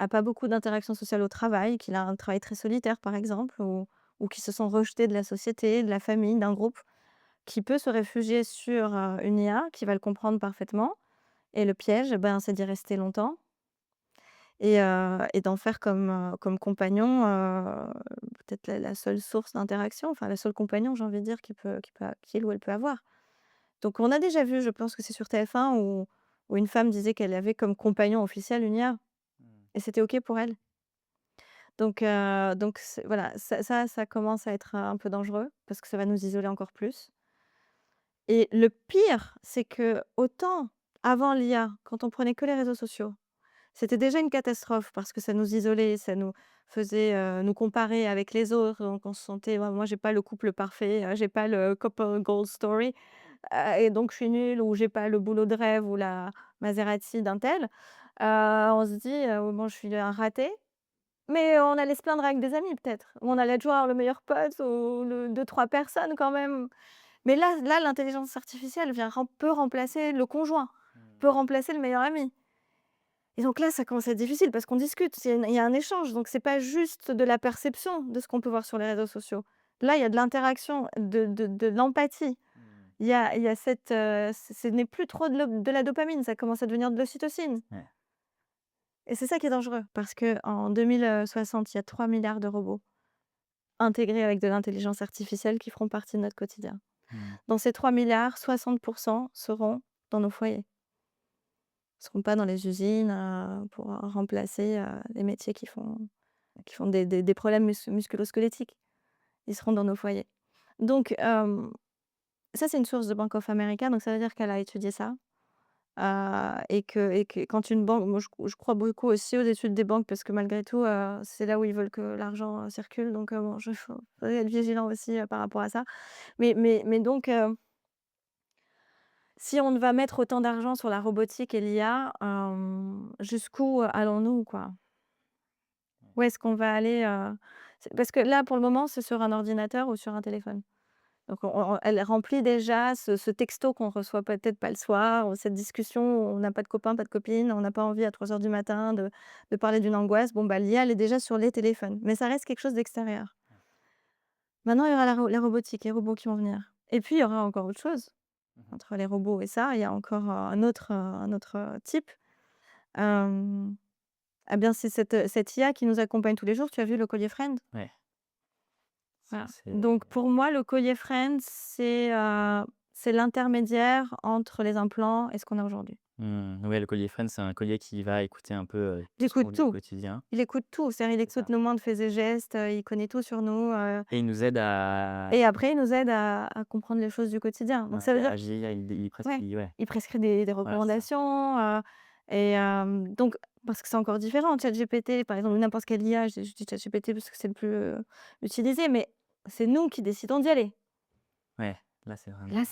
a pas beaucoup d'interactions sociales au travail, qu'il a un travail très solitaire par exemple ou qui se sent rejeté de la société, de la famille, d'un groupe, qui peut se réfugier sur, une IA qui va le comprendre parfaitement et le piège, ben, c'est d'y rester longtemps et d'en faire comme compagnon, peut-être la seule source d'interaction, enfin, le seul compagnon, j'ai envie de dire, qu'il ou elle peut avoir. Donc on a déjà vu, je pense que c'est sur TF1 où une femme disait qu'elle avait comme compagnon officiel une IA Mmh. et c'était OK pour elle. Donc c'est voilà, ça commence à être un peu dangereux parce que ça va nous isoler encore plus et le pire, c'est que autant avant l'IA, quand on prenait que les réseaux sociaux, c'était déjà une catastrophe parce que ça nous isolait, ça nous faisait, nous comparer avec les autres, donc on se sentait: «Ouais, moi j'ai pas le couple parfait, j'ai pas le couple goal story, et donc je suis nulle» ou «J'ai pas le boulot de rêve ou la Maserati d'un tel». On se dit, «Bon, je suis un raté», mais on allait se plaindre avec des amis peut-être, ou on allait toujours avoir le meilleur pote ou le 2-3 personnes quand même. Mais là, l'intelligence artificielle peut remplacer le conjoint, Mmh. peut remplacer le meilleur ami. Et donc là, ça commence à être difficile parce qu'on discute, il y a un échange, donc c'est pas juste de la perception de ce qu'on peut voir sur les réseaux sociaux. Là, il y a de l'interaction, de l'empathie. Mmh. Il y a cette, ce n'est plus trop de la dopamine, ça commence à devenir de l'ocytocine Ouais. et c'est ça qui est dangereux parce qu'en 2060, il y a 3 milliards de robots intégrés avec de l'intelligence artificielle qui feront partie de notre quotidien. Mmh. Dans ces 3 milliards, 60 seront dans nos foyers. Ils seront pas dans les usines, pour, remplacer, les métiers qui font des problèmes musculo-squelettiques. Ils seront dans nos foyers. Donc, ça, c'est une source de Bank of America, donc ça veut dire qu'elle a étudié ça, et que quand une banque moi, je crois beaucoup aussi aux études des banques parce que malgré tout, c'est là où ils veulent que l'argent, circule, donc bon, je faut être vigilant aussi, par rapport à ça. Mais donc, si on va mettre autant d'argent sur la robotique et l'IA, jusqu'où allons-nous, quoi? Où est-ce qu'on va aller, c'est parce que là, pour le moment, c'est sur un ordinateur ou sur un téléphone. Donc elle remplit déjà ce texto qu'on reçoit peut-être pas le soir ou cette discussion où on n'a pas de copain, pas de copine, on n'a pas envie à 3 heures du matin de parler d'une angoisse. Bon, bah, l'IA, elle est déjà sur les téléphones, mais ça reste quelque chose d'extérieur. Maintenant, il y aura la robotique, les robots qui vont venir et puis il y aura encore autre chose. Mmh. Entre les robots et ça, il y a encore, un autre, type. Hem, bien, c'est cette IA qui nous accompagne tous les jours. Tu as vu le collier Friend? Ouais, ça Voilà. c'est Donc pour moi, le collier Friend, c'est l'intermédiaire entre les implants et ce qu'on a aujourd'hui. ouais, le collier Friend, c'est un collier qui va écouter un peu, Il tout ce qu'on écoute vit au tout, quotidien. il écoute tout. C'est-à-dire, il C'est écoute ça nos moindres faits et gestes, il connaît tout sur nous, et il nous aide à et après il nous aide à comprendre les choses du quotidien. Donc ça veut dire interagir, il ouais, prescrit ouais, il prescrit des voilà, c'est ça. recommandations, donc parce que c'est encore différent. ChatGPT, par exemple, ou n'importe quelle IA, je dis ChatGPT parce que c'est le plus, utilisé, mais c'est nous qui décidons d'y aller. Ouais, là, c'est vraiment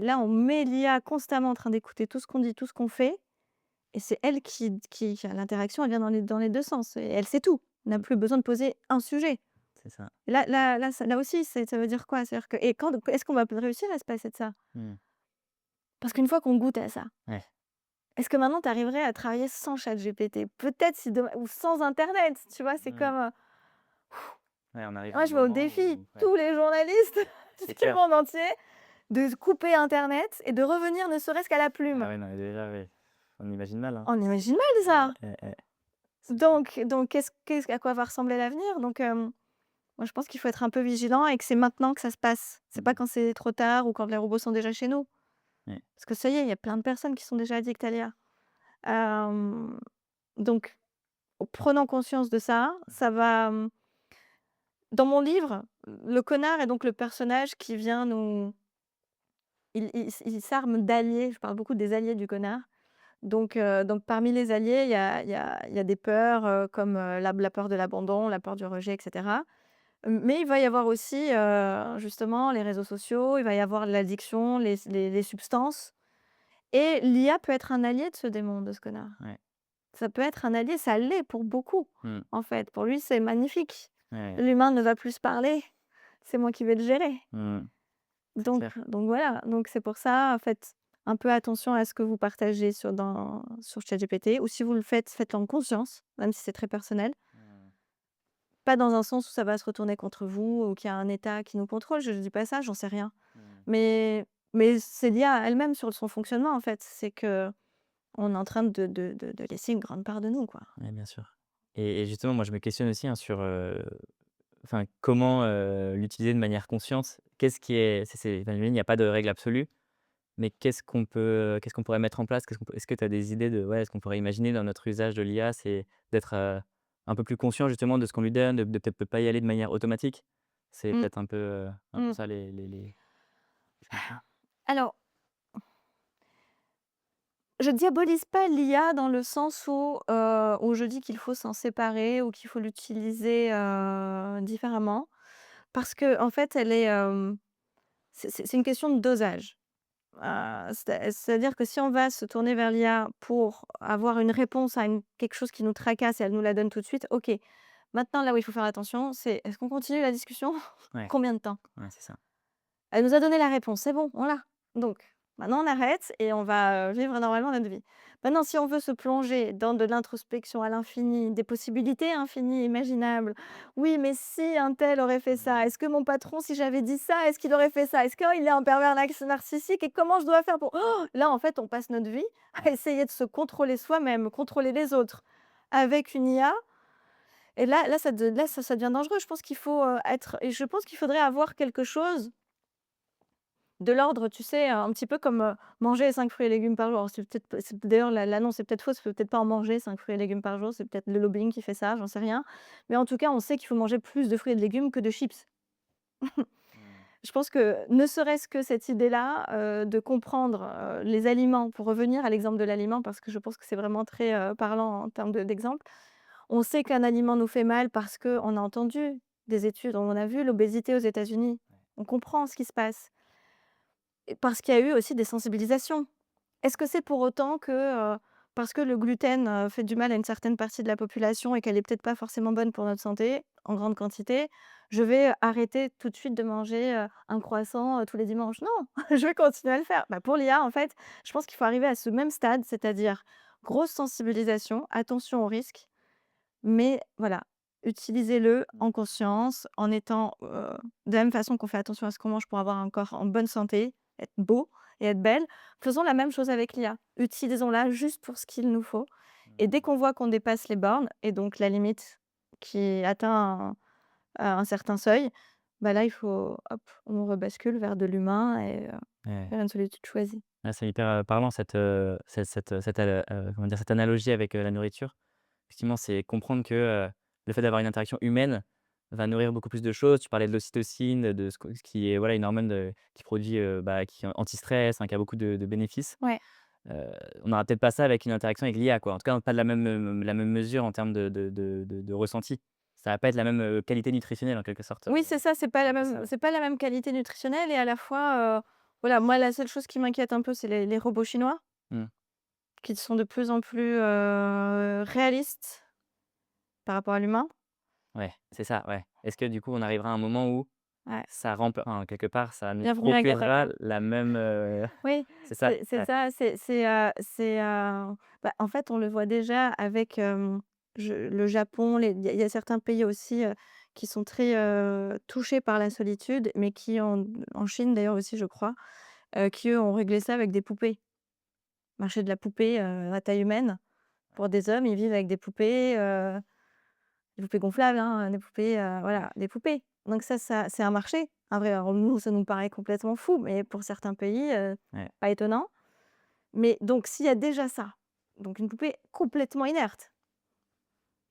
Là, on met l'IA constamment en train d'écouter tout ce qu'on dit, tout ce qu'on fait et c'est elle qui l'interaction, elle vient dans les 2 sens et elle sait tout. On n'a mmh, plus besoin de poser un sujet. c'est ça. Là aussi, ça veut dire quoi? C'est-à-dire que et quand est-ce qu'on va réussir à se passer de ça? Mmh, Parce qu'une fois qu'on goûte à ça, ouais. est-ce que maintenant tu arriverais à travailler sans ChatGPT? Peut-être si demain ou sans internet, tu vois? C'est Mmh. comme, Ouais, on arrive à moi un je vais au moment défi, où ouais, tous les journalistes c'est du clair. monde entier, de couper internet et de revenir ne serait-ce qu'à la Ah plume. ouais, non, mais déjà, ouais, on imagine mal, hein. On imagine mal ça! C'est fou. Donc qu'est-ce à quoi va ressembler l'avenir? Donc, moi je pense qu'il faut être un peu vigilant et que c'est maintenant que ça se passe. C'est pas Mmh. quand c'est trop tard ou quand les robots sont déjà chez nous. Ouais. Parce que ça y est, il y a plein de personnes qui sont déjà addictes à l'IA. Hem, donc prenant conscience de ça, ça va, dans mon livre, le connard est donc le personnage qui vient nous il s'arme d'alliés, je parle beaucoup des alliés du connard. Donc parmi les alliés, il y a des peurs, comme, la peur de l'abandon, la peur du rejet et cetera. Mais il va y avoir aussi, justement les réseaux sociaux, il va y avoir l'addiction, les substances et l'IA peut être un allié de ce démon, de ce connard. Ouais. Ça peut être un allié, ça l'est pour beaucoup, Mmh. en fait. Pour lui, c'est magnifique. Ouais, ouais. L'humain ne va plus se parler. c'est moi qui vais le gérer. Mmh. C'est Donc clair. donc voilà, donc c'est pour ça, faites un peu attention à ce que vous partagez sur ChatGPT ou si vous le faites, faites-le en conscience, même si c'est très personnel. Mmh. Pas dans un sens où ça va se retourner contre vous ou qu'il y a un État qui nous contrôle, je dis pas ça, j'en sais rien. Mmh. Mais c'est lié à elle-même sur son fonctionnement, en fait. C'est qu'on est en train de laisser une grande part de nous, quoi. Ouais, bien sûr. Et justement, moi, je me questionne aussi, hein, sur, enfin, comment, l'utiliser de manière consciente? Qu'est-ce qui est c'est enfin, j'imagine, il y a pas de règle absolue, mais qu'est-ce qu'on pourrait mettre en place? Est-ce que tu as des idées de ouais, est-ce qu'on pourrait imaginer dans notre usage de l'IA, c'est d'être, un peu plus conscient justement de ce qu'on lui donne, de peut-être pas y aller de manière automatique? C'est Mmh, peut-être un peu mmh. ça les je comprends. Alors, je diabolise pas l'IA dans le sens où je dis qu'il faut s'en séparer ou qu'il faut l'utiliser, différemment. Parce que en fait, elle est, c'est une question de dosage. C'est-à-dire que si on va se tourner vers l'IA pour avoir une réponse à quelque chose qui nous tracasse et elle nous la donne tout de suite, OK. Maintenant, là où il faut faire attention, c'est est-ce qu'on continue la discussion? Ouais, Combien de temps? ouais, c'est ça. Elle nous a donné la réponse, c'est bon, on l'a. Donc maintenant on arrête et on va, vivre normalement notre vie. Maintenant si on veut se plonger dans de l'introspection à l'infini, des possibilités infinies, imaginables. «Oui, mais si un tel aurait fait ça? Mmh. Est-ce que mon patron, si j'avais dit ça, est-ce qu'il aurait fait ça? Est-ce qu'il est un pervers narcissique et comment je dois faire pour» là en fait on passe notre vie à Ouais. essayer de se contrôler soi-même, contrôler les autres avec une IA et là ça devient dangereux. Je pense qu'il faut, être et je pense qu'il faudrait avoir quelque chose de l'ordre, tu sais, un petit peu comme, manger 5 fruits et légumes par jour. Alors c'est d'ailleurs l'annonce est peut-être fausse, il faut peut-être pas en manger 5 fruits et légumes par jour, c'est peut-être le lobbying qui fait ça, j'en sais rien. Mais en tout cas, on sait qu'il faut manger plus de fruits et de légumes que de chips. Mmh. Je pense que ne serait-ce que cette idée-là, de comprendre, les aliments, pour revenir à l'exemple de l'aliment parce que je pense que c'est vraiment très, parlant en termes d'exemple. On sait qu'un aliment nous fait mal parce qu'on a entendu des études, on a vu l'obésité aux États-Unis. On comprend ce qui se passe et parce qu'il y a eu aussi des sensibilisations. Est-ce que c'est pour autant que, parce que le gluten, fait du mal à une certaine partie de la population et qu'elle est peut-être pas forcément bonne pour notre santé, en grande quantité, je vais arrêter tout de suite de manger, un croissant, tous les dimanches? Non, je vais continuer à le faire. Bah, pour l'IA, en fait, je pense qu'il faut arriver à ce même stade, c'est-à-dire grosse sensibilisation, attention aux risques, mais voilà, utilisez-le Mmh. en conscience, en étant, de la même façon qu'on fait attention à ce qu'on mange pour avoir un corps en bonne santé, être beau et être belle, faisons la même chose avec l'IA. Utilisons-la juste pour ce qu'il nous faut et dès Mmh. qu'on voit qu'on dépasse les bornes et donc la limite qui atteint un certain seuil, bah, là, il faut hop, on rebascule vers de l'humain et Ouais. vers une solitude choisie. Ouais, c'est hyper, parlant comment dire? Cette analogie avec, la nourriture. Effectivement, c'est comprendre que, le fait d'avoir une interaction humaine va nourrir beaucoup plus de choses. Tu parlais de l'ocytocine, de ce qui est, voilà, une hormone qui produit, bah, qui est anti-stress, hein, qui a beaucoup de bénéfices. Ouais. Heu, on n'aura peut-être pas ça avec une interaction avec l'IA, quoi. En tout cas, pas de la même mesure en termes de ressenti. Ça va pas être la même, qualité nutritionnelle en quelque sorte, Oui, c'est ça, c'est un peu ça, ouais. c'est pas la même qualité nutritionnelle et à la fois, voilà, moi, la seule chose qui m'inquiète un peu, c'est les robots chinois Mmh. qui sont de plus en plus, réalistes par rapport à l'humain. Ouais, c'est ça, ouais. Est-ce que du coup, on arrivera à un moment où Ouais, ça enfin, quelque part, ça nous bienvenue à procurera Gattaca. la même, Oui, c'est ça, c'est ouais. ça, bah, en fait, on le voit déjà avec, le Japon, il y a certains pays aussi, qui sont très, touchés par la solitude, mais qui en Chine d'ailleurs aussi, je crois, qui eux ont réglé ça avec des poupées. Marché de la poupée, à taille humaine. Pour des hommes, ils vivent avec des poupées gonflables, hein, des poupées, Ouais, voilà, des poupées. Donc ça c'est un marché. Un vrai alors nous, ça nous paraît complètement fou, mais pour certains pays, ouais. pas étonnant. Mais donc s'il y a déjà ça, donc une poupée complètement inerte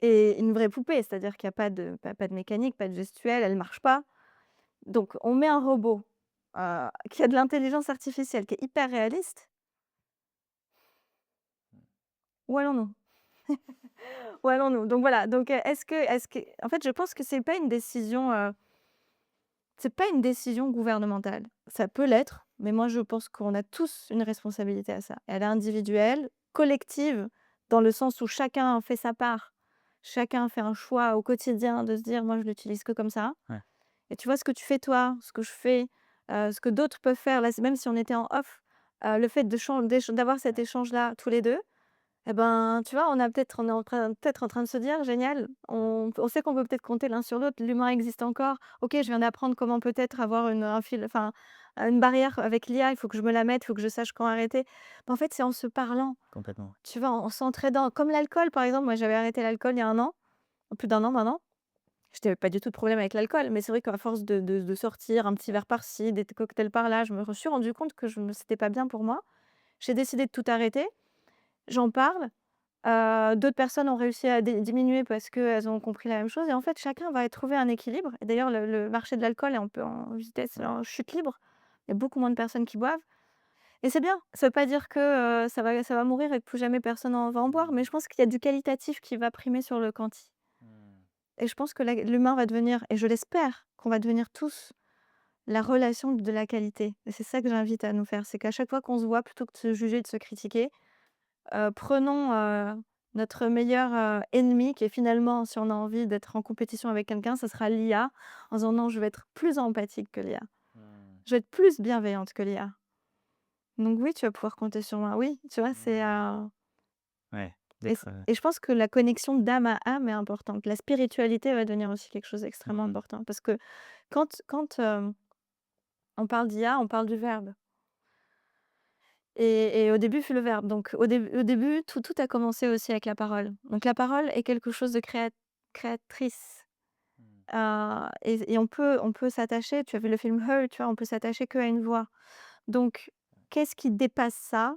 et une vraie poupée, c'est-à-dire qu'il y a pas de mécanique, pas de gestuelle, elle marche pas. Donc on met un robot, qui a de l'intelligence artificielle, qui est hyper réaliste. Où allons-nous? Où allons-nous? Donc voilà, donc est-ce que en fait, je pense que c'est pas une décision gouvernementale. Ça peut l'être, mais moi je pense qu'on a tous une responsabilité à ça. Elle est individuelle, collective, dans le sens où chacun fait sa part. Chacun fait un choix au quotidien de se dire: «Moi je l'utilise que comme ça» Ouais. Et tu vois ce que tu fais toi, ce que je fais, ce que d'autres peuvent faire là, c'est même si on était en off, le fait d'avoir cet échange-là tous les 2. Et ben, tu vois, on est en train de se dire: «Génial, on sait qu'on peut peut-être compter l'un sur l'autre, l'humain existe encore. OK, je viens d'apprendre comment peut-être avoir un fil enfin, une barrière avec l'IA, il faut que je me la mette, il faut que je sache quand arrêter». En fait, c'est en se parlant, Complètement. tu vois, en s'entraidant. Comme l'alcool, par exemple, moi j'avais arrêté l'alcool il y a un an, plus d'1 an maintenant. J'avais pas du tout de problème avec l'alcool, mais c'est vrai qu'à force de sortir un petit verre par-ci, des cocktails par-là, je me suis rendu compte que je me c'était pas bien pour moi. J'ai décidé de tout arrêter, j'en parle. D'autres personnes ont réussi à diminuer parce qu'elles ont compris la même chose et en fait, chacun va trouver un équilibre et d'ailleurs le marché de l'alcool est un peu en vitesse, Ouais. en chute libre. Il y a beaucoup moins de personnes qui boivent et c'est bien. Ça veut pas dire que, ça va mourir et que plus jamais personne en va en boire, mais je pense qu'il y a du qualitatif qui va primer sur le quanti Mmh. et je pense que l'humain va devenir et je l'espère, qu'on va devenir tous la relation de la qualité et c'est ça que j'invite à nous faire. C'est qu'à chaque fois qu'on se voit, plutôt que de se juger, de se critiquer, prenons, notre meilleur, ennemi qui est finalement, si on a envie d'être en compétition avec quelqu'un, ce sera l'IA, en disant: «Non, je vais être plus empathique que l'IA. Mmh. Je vais être plus bienveillante que l'IA. Donc oui, tu vas pouvoir compter sur moi». Oui, tu vois? Mmh. Ouais, d'être, Et je pense que la connexion d'âme à âme est importante. La spiritualité va devenir aussi quelque chose d'extrêmement mmh. important parce que quand on parle d'IA, on parle du verbe et au début fut le verbe. Donc au début, tout a commencé aussi avec la parole. Donc la parole est quelque chose de créatrice. Mmh. Et on peut s'attacher, tu as vu le film Her, tu vois? On peut s'attacher qu'à une voix. Donc qu'est-ce qui dépasse ça,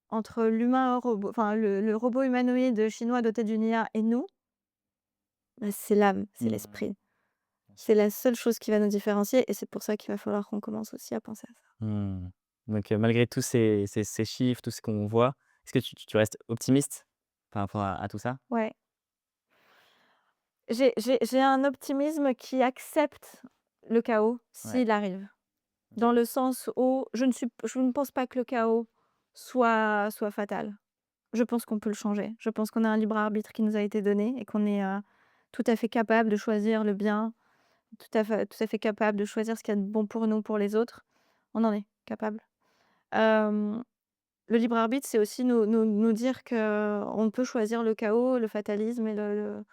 entre l'humain robot enfin le robot humanoïde chinois doté d'une IA et nous? Bah, c'est l'âme, c'est Mmh. l'esprit. Bien sûr. C'est la seule chose qui va nous différencier et c'est pour ça qu'il va falloir qu'on commence aussi à penser à ça. Mmh. Donc malgré tous ces chiffres, tout ce qu'on voit, est-ce que tu restes optimiste par rapport à tout ça? Ouais, j'ai un optimisme qui accepte le chaos Ouais. s'il arrive. OK. Dans le sens où je ne pense pas que le chaos soit fatal. Je pense qu'on peut le changer. Je pense qu'on a un libre arbitre qui nous a été donné et qu'on est, tout à fait capable de choisir le bien, tout à fait capable de choisir ce qu'il y a de bon pour nous, pour les autres. On en est capable. Hem, le libre arbitre, c'est aussi nous dire qu'on peut choisir le chaos, le fatalisme et de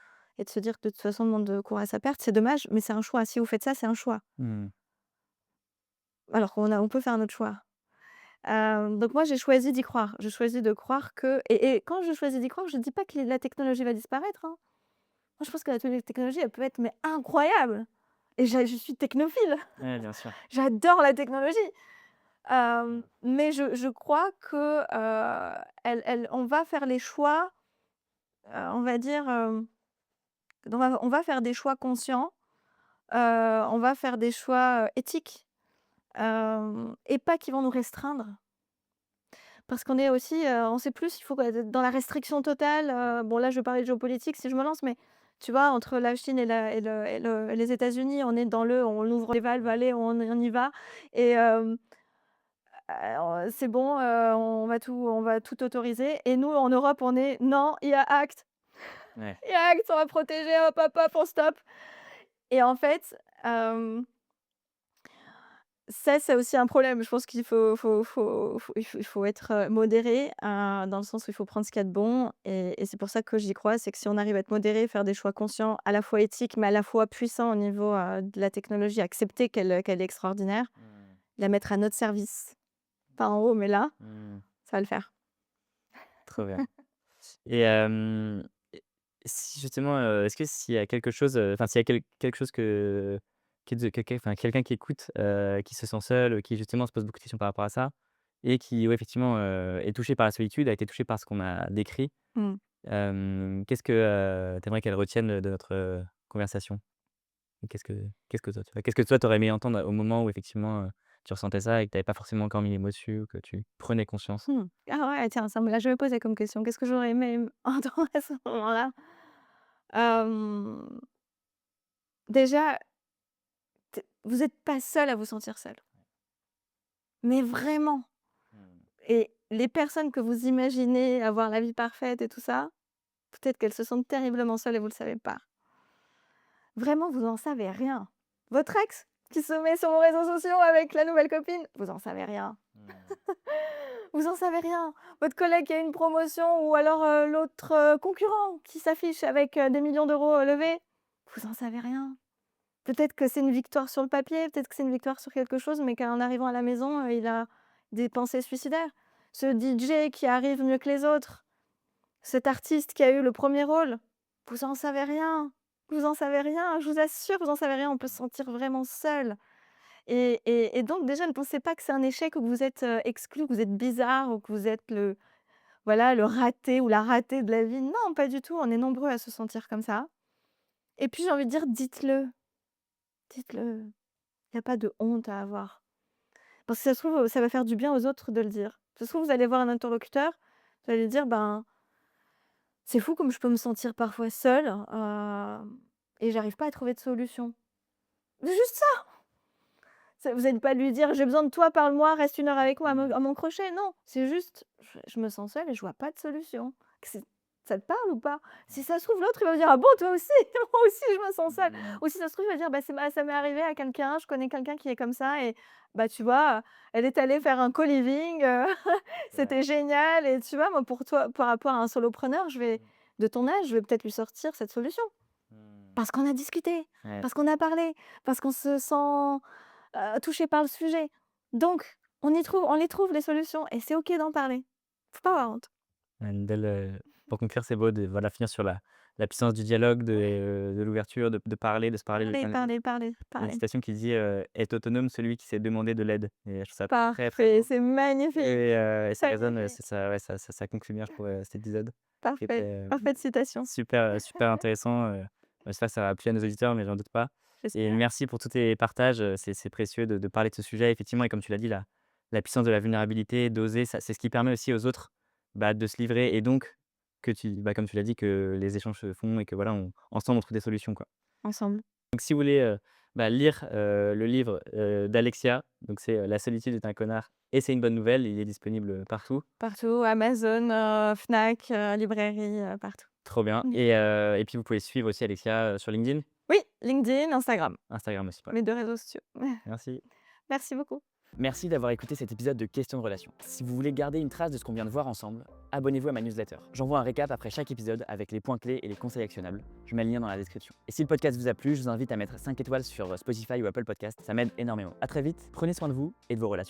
se dire que de toute façon le monde court à sa perte. C'est dommage, mais c'est un choix. Si vous faites ça, c'est un choix. Mmh. Alors on peut faire un autre choix. Donc moi, j'ai choisi d'y croire. J'ai choisi de croire que et quand je choisis d'y croire, je ne dis pas que la technologie va disparaître, hein. Moi, je pense que la technologie, elle peut être mais incroyable et je suis technophile. Ouais, bien sûr. J'adore la technologie, Mmh. mais je crois que, on va faire les choix, on va dire, on va faire des choix conscients, on va faire des choix, éthiques, et pas qui vont nous restreindre. Parce qu'on est aussi, on sait plus, il faut être dans la restriction totale, bon là je vais parler de géopolitique si je me lance, mais tu vois entre la Chine et les États-Unis, on est dans on ouvre les valves, allez on y va et c'est bon, on va tout autoriser et nous en Europe on est: «Non, il y a Act, Ouais. il y a Act, on va protéger, hop, hop, hop, on stoppe» et en fait, ça, c'est aussi un problème. Je pense qu'il faut être, modéré, dans le sens où il faut prendre ce qu'il y a de bon et c'est pour ça que j'y crois. C'est que si on arrive à être modéré, faire des choix conscients, à la fois éthiques, mais à la fois puissants au niveau, de la technologie, accepter qu'elle est extraordinaire, Mmh. la mettre à notre service. Pas en haut, mais là, Mmh. ça va le faire. Trop bien. Et et si justement, est-ce que s'il y a quelque chose, enfin s'il y a quelque chose qui de quelqu'un qui écoute, qui se sent seul, qui justement se pose beaucoup de questions par rapport à ça et qui, ouais, effectivement, est touché par la solitude, a été touché par ce qu'on a décrit, Mmh. qu'est-ce que, tu aimerais qu'elle retienne de notre, conversation? Et qu'est-ce que toi tu aurais aimé entendre au moment où effectivement, tu ressentais ça et que tu avais pas forcément encore mis les mots dessus ou que tu prenais conscience? Mmh. Ah ouais, tiens, ça me l'a jamais posé comme question. Qu'est-ce que j'aurais aimé entendre à ce moment-là? Hem, déjà, vous êtes pas seul à vous sentir seul, mais vraiment. Mmh. Et les personnes que vous imaginez avoir la vie parfaite et tout ça, peut-être qu'elles se sentent terriblement seules et vous le savez pas. Vraiment, vous en savez rien. Votre ex qui se met sur vos réseaux sociaux avec la nouvelle copine, vous en savez rien. Mmh. Vous en savez rien. Votre collègue qui a une promotion ou alors, l'autre, concurrent qui s'affiche avec, des millions d'euros, levés, vous en savez rien. Peut-être que c'est une victoire sur le papier, peut-être que c'est une victoire sur quelque chose, mais qu'en arrivant à la maison, il a des pensées suicidaires. Ce DJ qui arrive mieux que les autres, cet artiste qui a eu le premier rôle, vous en savez rien. Vous en savez rien, je vous assure, vous en savez rien. On peut se sentir vraiment seul et donc déjà ne pensez pas que c'est un échec ou que vous êtes, exclu, que vous êtes bizarre ou que vous êtes le voilà, le raté ou la ratée de la vie. Non, pas du tout, on est nombreux à se sentir comme ça et puis j'ai envie de dire dites-le, dites-le. Il y a pas de honte à avoir. Parce que ça se trouve, ça va faire du bien aux autres de le dire. Ça se trouve, vous allez voir un interlocuteur, vous allez dire: «Ben, c'est fou comme je peux me sentir parfois seule, et j'arrive pas à trouver de solution». Juste ça! Vous allez pas lui dire: «J'ai besoin de toi, parle-moi, reste 1 heure avec moi Mmh. à mon crochet». Non, c'est juste: «Je me sens seule et je vois pas de solution». Que c'est ça te parle ou pas? Si ça se trouve, l'autre, il va me dire: «Ah bon, toi aussi? Moi aussi, je me sens seule». Mmh. Ou si ça se trouve, il va dire: «Bah, ça m'est arrivé à quelqu'un, je connais quelqu'un qui est comme ça et bah, tu vois, elle est allée faire un co-living, Ouais. c'était génial» et tu vois, moi, pour toi, par rapport à un solopreneur, Mmh. de ton âge, je vais peut-être lui sortir cette solution. Mmh. Parce qu'on a discuté, Ouais. parce qu'on a parlé, parce qu'on se sent touché par le sujet. Donc on les trouve les solutions et c'est OK d'en parler. Faut pas avoir honte. Une belle, pour conclure, c'est beau de voilà, finir sur la puissance du dialogue, de l'ouverture, de parler, de se parler les Parler, uns les autres. parler, parler, Il y a une parler. citation qui dit, «Est autonome celui qui sait demander de l'aide» et je trouve ça très, très Parfait, beau c'est magnifique, et ça résonne, magnifique. c'est ça ouais, ça conclut bien, je trouve, cet épisode qui Parfait, était, parfaite citation. super, super intéressant, j'espère que ça va plu à nos auditeurs, mais j'en doute pas et J'espère. merci pour tous tes partages, c'est précieux de parler de ce sujet effectivement et comme tu l'as dit, la puissance de la vulnérabilité, d'oser, ça c'est ce qui permet aussi aux autres, bah, de se livrer et donc comme tu l'as dit, que les échanges se font et que voilà, ensemble on trouve des solutions, quoi. Ensemble. Donc si vous voulez, lire, le livre, d'Alexia, donc c'est, «La solitude est un connard et c'est une bonne nouvelle», il est disponible, partout. Partout, Amazon, Fnac, librairie, partout. Trop bien Mmh. et puis vous pouvez suivre aussi Alexia, sur LinkedIn? Oui, LinkedIn, Instagram, Instagram aussi, ouais. mes 2 réseaux sociaux. Merci. Merci beaucoup. Merci d'avoir écouté cet épisode de Questions de relations. Si vous voulez garder une trace de ce qu'on vient de voir ensemble, abonnez-vous à ma newsletter. J'envoie un récap après chaque épisode avec les points clés et les conseils actionnables. Je mets le lien dans la description. Et si le podcast vous a plu, je vous invite à mettre 5 étoiles sur Spotify ou Apple Podcast, ça m'aide énormément. À très vite, prenez soin de vous et de vos relations.